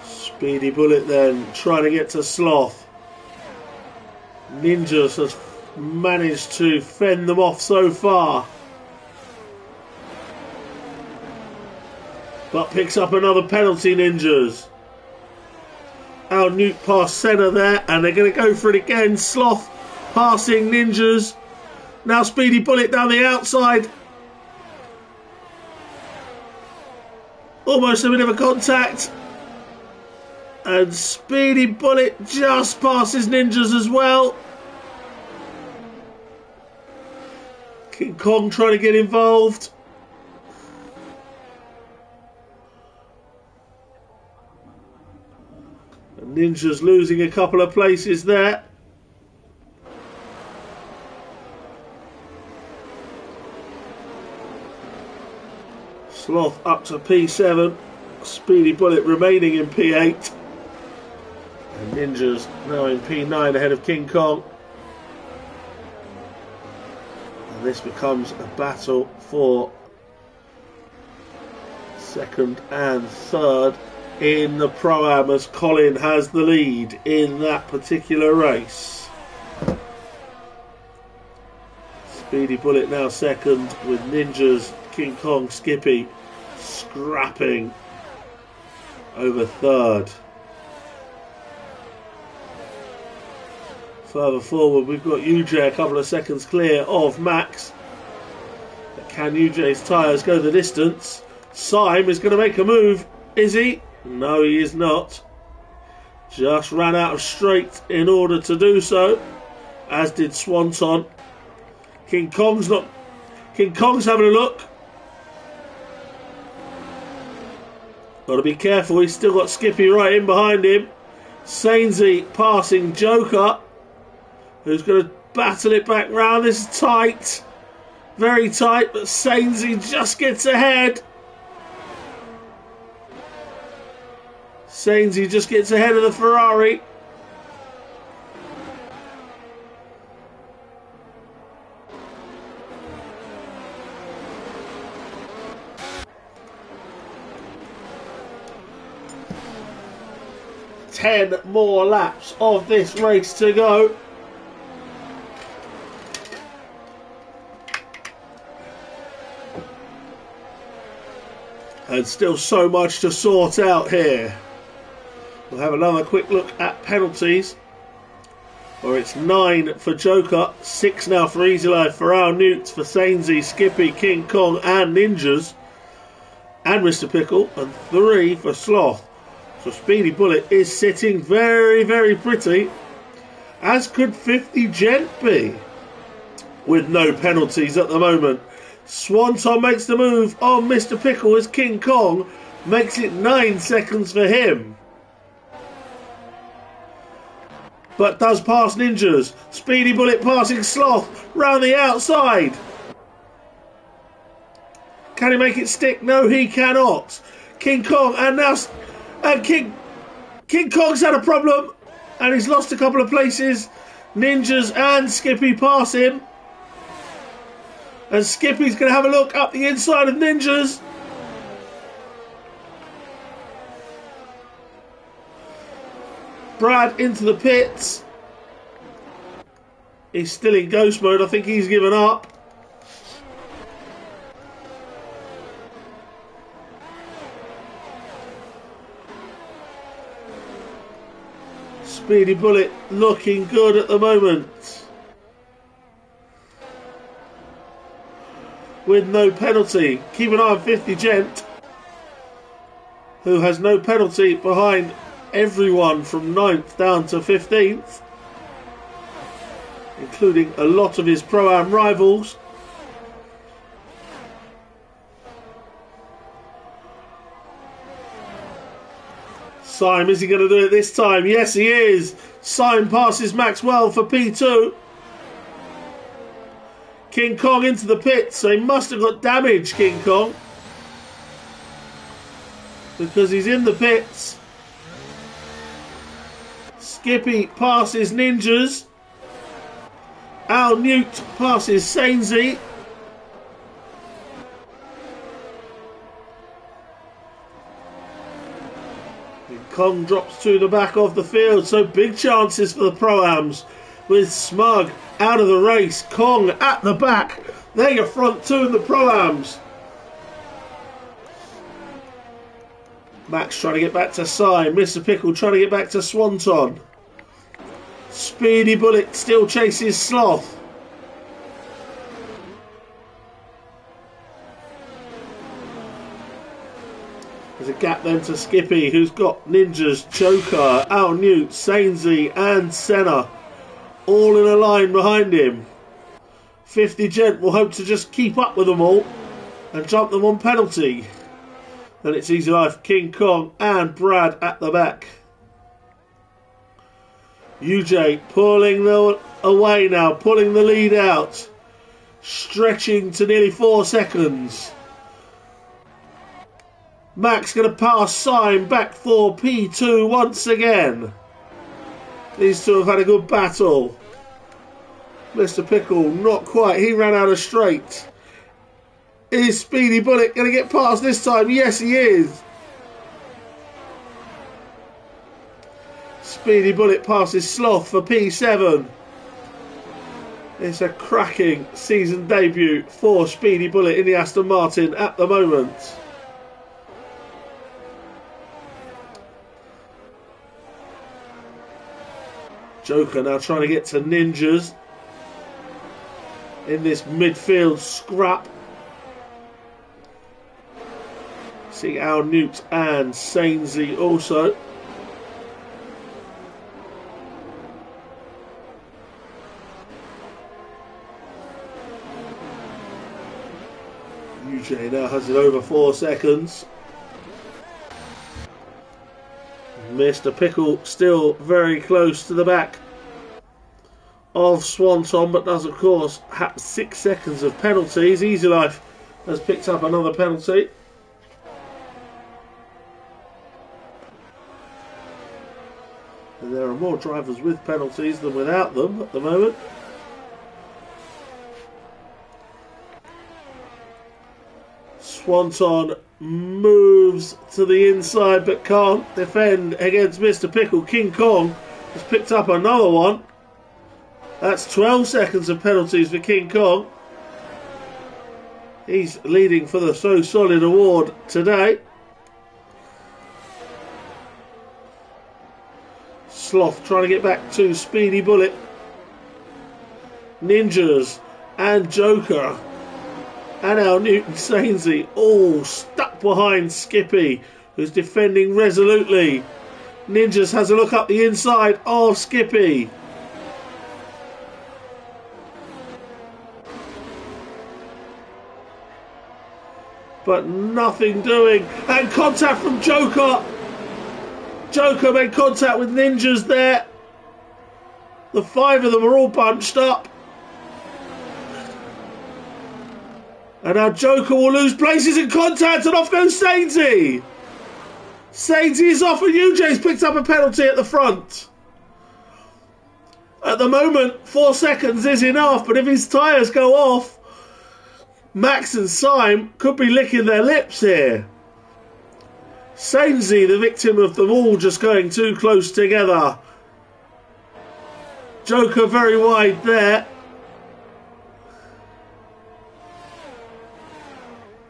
Speedy Bullet then trying to get to Sloth. Ninjas has managed to fend them off so far, but picks up another penalty. Ninjas Al Newt past Senna there, and they're going to go for it again. Sloth passing Ninjas. Now Speedy Bullet down the outside. Almost a bit of a contact. And Speedy Bullet just passes Ninjas as well. King Kong trying to get involved. And Ninjas losing a couple of places there. Sloth up to P7. Speedy Bullet remaining in P8. And Ninjas now in P9 ahead of King Kong. And this becomes a battle for second and third in the Pro-Am, as Colin has the lead in that particular race. Speedy Bullet now second, with Ninjas, King Kong, Skippy scrapping over third. Further forward, we've got UJ a couple of seconds clear of Max. But can UJ's tyres go the distance? Syme is going to make a move. Is he? No, he is not. Just ran out of straight in order to do so, as did Swanton. King Kong's having a look. Got to be careful. He's still got Skippy right in behind him. Sainsy passing Joker, who's going to battle it back round. This is tight. Very tight, but Sainsy just gets ahead. Sainsy just gets ahead of the Ferrari. Ten more laps of this race to go. And still so much to sort out here. We'll have another quick look at penalties. Where it's 9 for Joker, 6 now for Easy Life, for Al Newt, for Sainsy, Skippy, King Kong and Ninjas, and Mr. Pickle, and 3 for Sloth. So Speedy Bullet is sitting very, very pretty, as could 50 Gent be, with no penalties at the moment. Swanton makes the move on Mr. Pickle as King Kong makes it 9 seconds for him. But does pass Ninjas. Speedy Bullet passing Sloth round the outside. Can he make it stick? No, he cannot. King Kong, and now King Kong's had a problem, and he's lost a couple of places. Ninjas and Skippy pass him. And Skippy's going to have a look up the inside of Ninjas. Brad into the pits. He's still in ghost mode. I think he's given up. Speedy Bullet looking good at the moment, with no penalty. Keep an eye on 50 Gent, who has no penalty behind everyone from 9th down to 15th, including a lot of his Pro-Am rivals. Syme, is he going to do it this time? Yes, he is. Syme passes Maxwell for P2. King Kong into the pits, so he must have got damage, King Kong. Because he's in the pits. Skippy passes Ninjas. Al Newt passes Sainsy. Kong drops to the back of the field, so big chances for the Pro-Ams with Smug out of the race. Kong at the back. They're your front two in the Pro-Ams. Max trying to get back to Sai. Mr. Pickle trying to get back to Swanton. Speedy Bullet still chases Sloth. There's a gap then to Skippy, who's got Ninjas, Joker, Al Newt, Sainsy and Senna all in a line behind him. 50 Gent will hope to just keep up with them all and jump them on penalty. Then it's Easy Life, King Kong and Brad at the back. UJ pulling the away now, pulling the lead out. Stretching to nearly 4 seconds. Max going to pass Syme back for P2 once again. These two have had a good battle. Mr. Pickle, not quite. He ran out of straight. Is Speedy Bullet going to get past this time? Yes, he is. Speedy Bullet passes Sloth for P7. It's a cracking season debut for Speedy Bullet in the Aston Martin at the moment. Joker now trying to get to Ninjas in this midfield scrap. See Al Newt and Sainsy also. UJ now has it over 4 seconds. Mr. Pickle still very close to the back of Swanton, but does of course have 6 seconds of penalties. Easy Life has picked up another penalty. And there are more drivers with penalties than without them at the moment. Swanton moves to the inside but can't defend against Mr. Pickle. King Kong has picked up another one. That's 12 seconds of penalties for King Kong. He's leading for the So Solid award today. Sloth trying to get back to Speedy Bullet. Ninjas and Joker and Al Newton Sainsy all stuck behind Skippy, who's defending resolutely. Ninjas has a look up the inside of Skippy. But nothing doing. And contact from Joker. Joker made contact with Ninjas there. The 5 of them are all bunched up. And now Joker will lose places in contact, and off goes Sainsy. Sainsy is off, and UJ's picked up a penalty at the front. At the moment, 4 seconds is enough, but if his tyres go off, Max and Syme could be licking their lips here. Sainsy, the victim of them all just going too close together. Joker very wide there.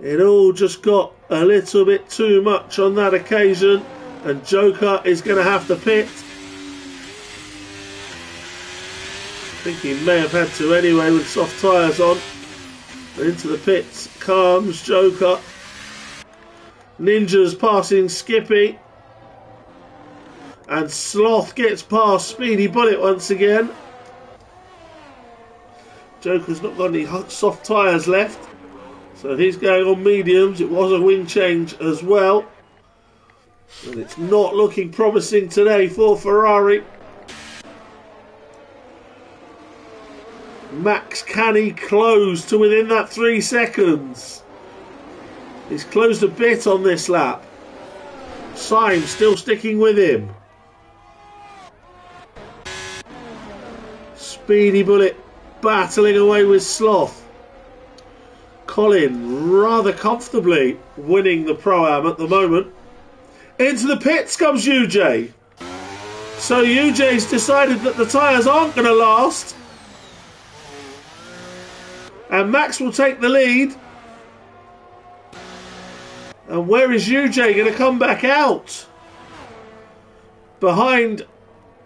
It all just got a little bit too much on that occasion, and Joker is going to have to pit. I think he may have had to anyway with soft tyres on. But into the pits comes Joker. Ninjas passing Skippy. And Sloth gets past Speedy Bullet once again. Joker's not got any soft tyres left, so he's going on mediums. It was a wing change as well, and it's not looking promising today for Ferrari. Max, can he close to within that 3 seconds? He's closed a bit on this lap. Syme still sticking with him. Speedy Bullet battling away with Sloth. Colin rather comfortably winning the Pro-Am at the moment. Into the pits comes UJ. So UJ's decided that the tyres aren't going to last. And Max will take the lead. And where is UJ going to come back out? Behind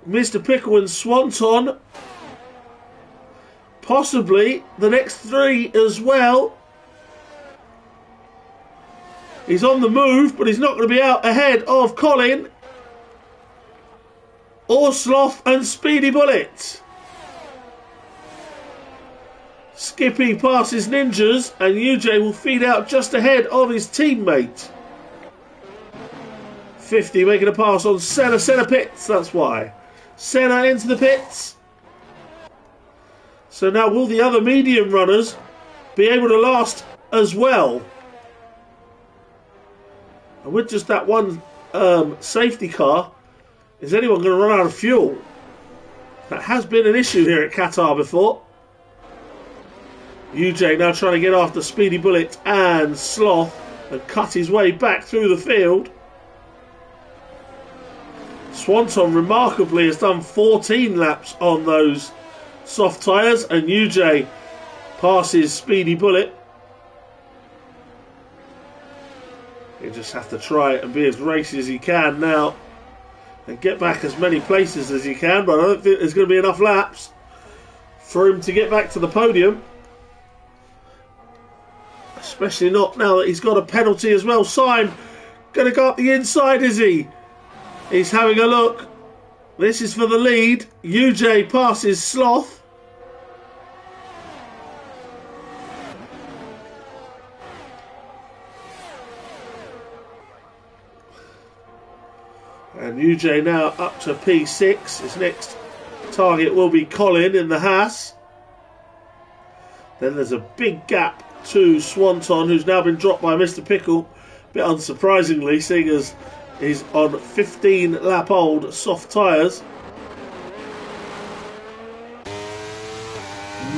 Mr. Pickle and Swanton. Possibly the next 3 as well. He's on the move, but he's not going to be out ahead of Colin or Sloth and Speedy Bullet. Skippy passes Ninjas, and UJ will feed out just ahead of his teammate. 50 making a pass on Senna. Senna pits, that's why. Senna into the pits. So now will the other medium runners be able to last as well? And with just that one safety car, is anyone going to run out of fuel? That has been an issue here at Qatar before. UJ now trying to get after Speedy Bullet and Sloth and cut his way back through the field. Swanton remarkably has done 14 laps on those soft tyres, and UJ passes Speedy Bullet. You just have to try and be as racy as he can now and get back as many places as he can, but I don't think there's going to be enough laps for him to get back to the podium. Especially not now that he's got a penalty as well. Syme going to go up the inside, is he? He's having a look. This is for the lead. UJ passes Sloth. And UJ now up to P6. His next target will be Colin in the Haas. Then there's a big gap to Swanton, who's now been dropped by Mr. Pickle. A bit unsurprisingly, seeing as he's on 15 lap old soft tyres.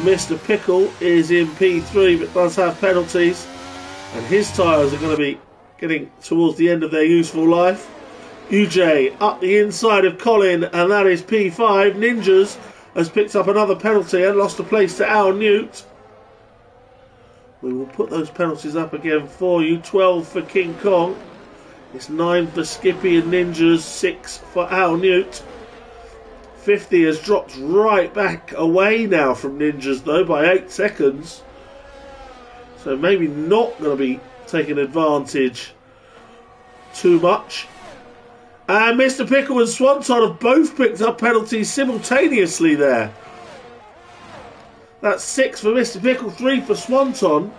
Mr. Pickle is in P3 but does have penalties, and his tyres are going to be getting towards the end of their useful life. UJ up the inside of Colin, and that is P5. Ninjas has picked up another penalty and lost a place to Al Newt. We will put those penalties up again for you. 12 for King Kong. It's 9 for Skippy and Ninjas, 6 for Al Newt. 50 has dropped right back away now from Ninjas though by 8 seconds. So maybe not going to be taking advantage too much. And Mr. Pickle and Swanton have both picked up penalties simultaneously there. That's 6 for Mr. Pickle, 3 for Swanton.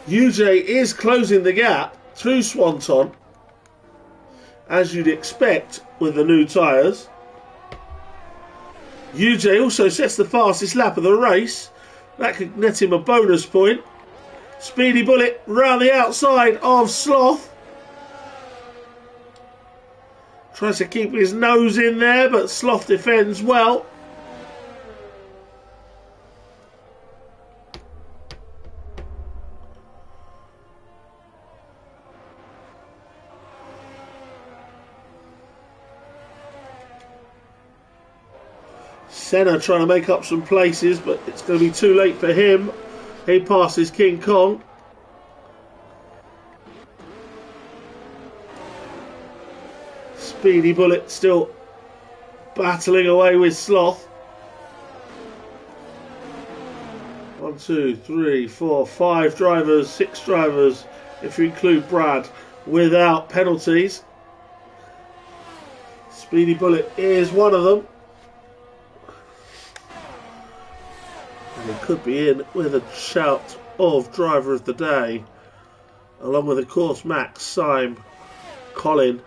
UJ is closing the gap to Swanton, as you'd expect with the new tyres. UJ also sets the fastest lap of the race. That could net him a bonus point. Speedy Bullet round the outside of Sloth. Tries to keep his nose in there, but Sloth defends well. Senna trying to make up some places, but it's going to be too late for him. He passes King Kong. Speedy Bullet still battling away with Sloth. 1, 2, 3, 4, 5 drivers, 6 drivers, if you include Brad, without penalties. Speedy Bullet is one of them. And he could be in with a shout of driver of the day, along with, of course, Max, Syme, Colin,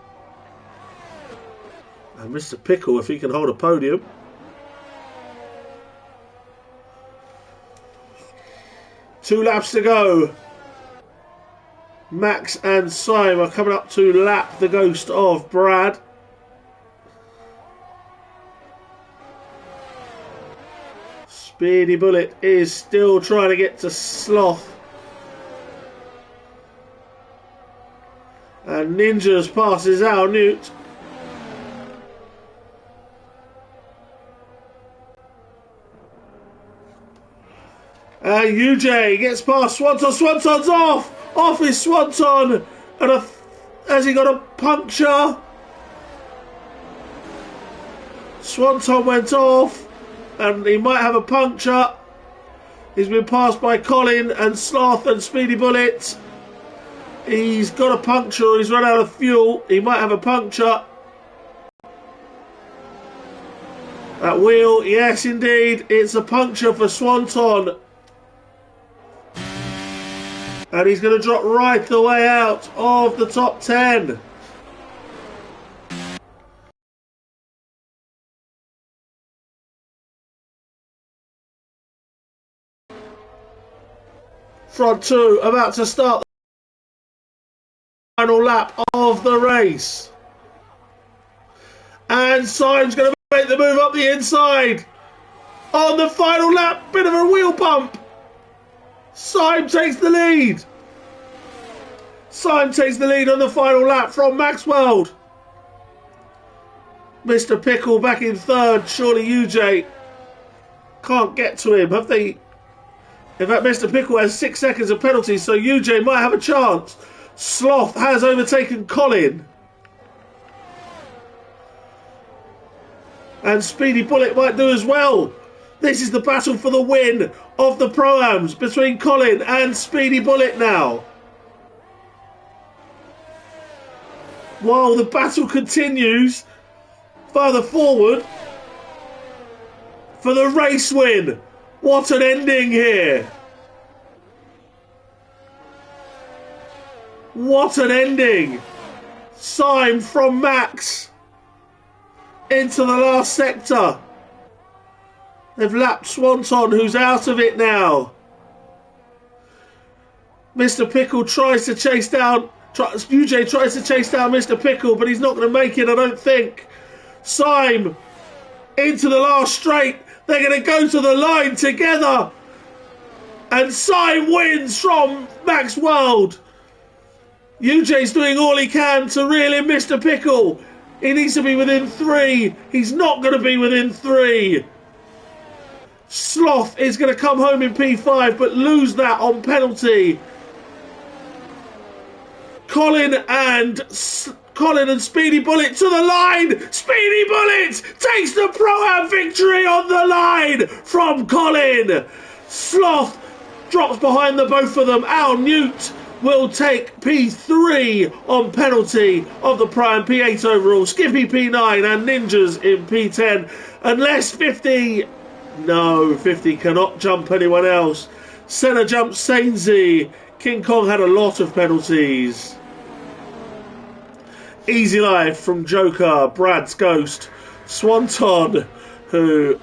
And Mr. Pickle, if he can hold a podium. Two laps to go. Max and Simon are coming up to lap the ghost of Brad. Speedy Bullet is still trying to get to Sloth. And Ninjas passes Al Newt. And UJ gets past Swanton. Swanton's off! Off is Swanton! And has he got a puncture? Swanton went off. And he might have a puncture. He's been passed by Colin and Sloth and Speedy Bullet. He's got a puncture. He's run out of fuel. He might have a puncture. That wheel, yes indeed. It's a puncture for Swanton. And he's going to drop right the way out of the top 10. Front two about to start the final lap of the race. And Simon's going to make the move up the inside. On the final lap, bit of a wheel bump. Simon takes the lead. Simon takes the lead on the final lap from Maxwell. Mr. Pickle back in third. Surely UJ can't get to him. Have they? In fact, Mr. Pickle has 6 seconds of penalty, so UJ might have a chance. Sloth has overtaken Colin. And Speedy Bullet might do as well. This is the battle for the win of the Pro-Ams between Colin and Speedy Bullet now. While the battle continues further forward for the race win. What an ending here. What an ending. Simon from Max into the last sector. They've lapped Swanton, who's out of it now. Mr. Pickle tries to chase down... UJ tries to chase down Mr. Pickle, but he's not going to make it, I don't think. Simon into the last straight. They're going to go to the line together. And Simon wins from Max World. UJ's doing all he can to reel in Mr. Pickle. He needs to be within 3. He's not going to be within 3. Sloth is going to come home in P5 but lose that on penalty. Colin and Speedy Bullet to the line. Speedy Bullet takes the Pro-Am victory on the line from Colin. Sloth drops behind the both of them. Al Newt will take P3 on penalty of the Pro-Am, P8 overall. Skippy P9 and Ninjas in P10. Unless 50... No, 50 cannot jump anyone else. Senna jumps Sainsy. King Kong had a lot of penalties. Easy Life from Joker, Brad's Ghost, Swanton, who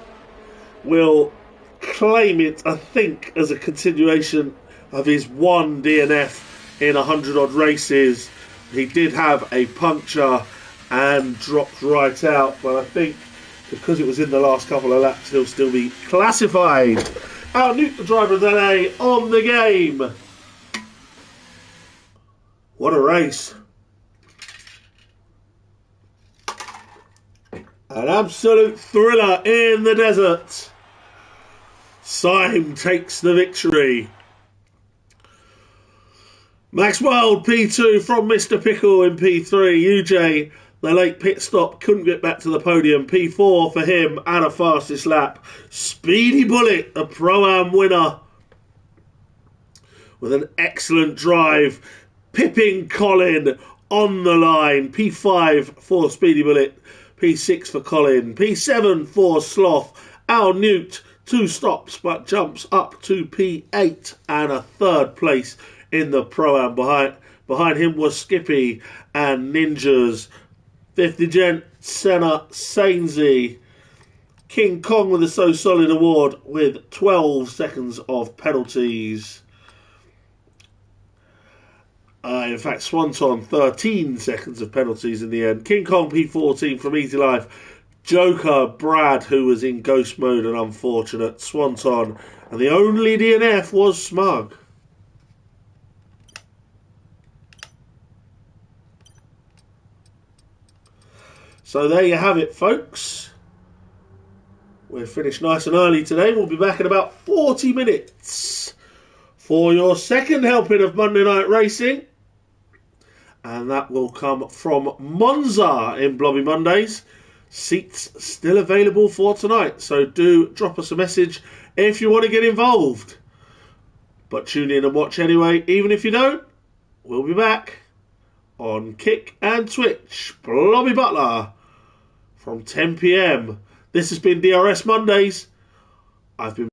will claim it, I think, as a continuation of his one DNF in 100 odd races. He did have a puncture and dropped right out, but I think because it was in the last couple of laps, he'll still be classified. Al Newt, the driver of the day, on the game. What a race. An absolute thriller in the desert. Simon takes the victory. Maxwell P2 from Mr. Pickle in P3. UJ, the late pit stop, couldn't get back to the podium. P4 for him and a fastest lap. Speedy Bullet, the Pro-Am winner, with an excellent drive, pipping Colin on the line. P5 for Speedy Bullet. P6 for Colin. P7 for Sloth. Al Newt, 2 stops but jumps up to P8 and a 3rd place in the Pro-Am. Behind him was Skippy and Ninjas. 50 Gent, Senna, Sainsey. King Kong with a So Solid award with 12 seconds of penalties. In fact, Swanton, 13 seconds of penalties in the end. King Kong P14 from Easy Life. Joker, Brad, who was in ghost mode and unfortunate. Swanton. And the only DNF was Smug. So there you have it, folks. We're finished nice and early today. We'll be back in about 40 minutes for your second helping of Monday Night Racing. And that will come from Monza in Blobby Mondays. Seats still available for tonight. So do drop us a message if you want to get involved. But tune in and watch anyway. Even if you don't, we'll be back on Kick and Twitch. Blobby Butler from 10 p.m. This has been DRS Mondays. I've been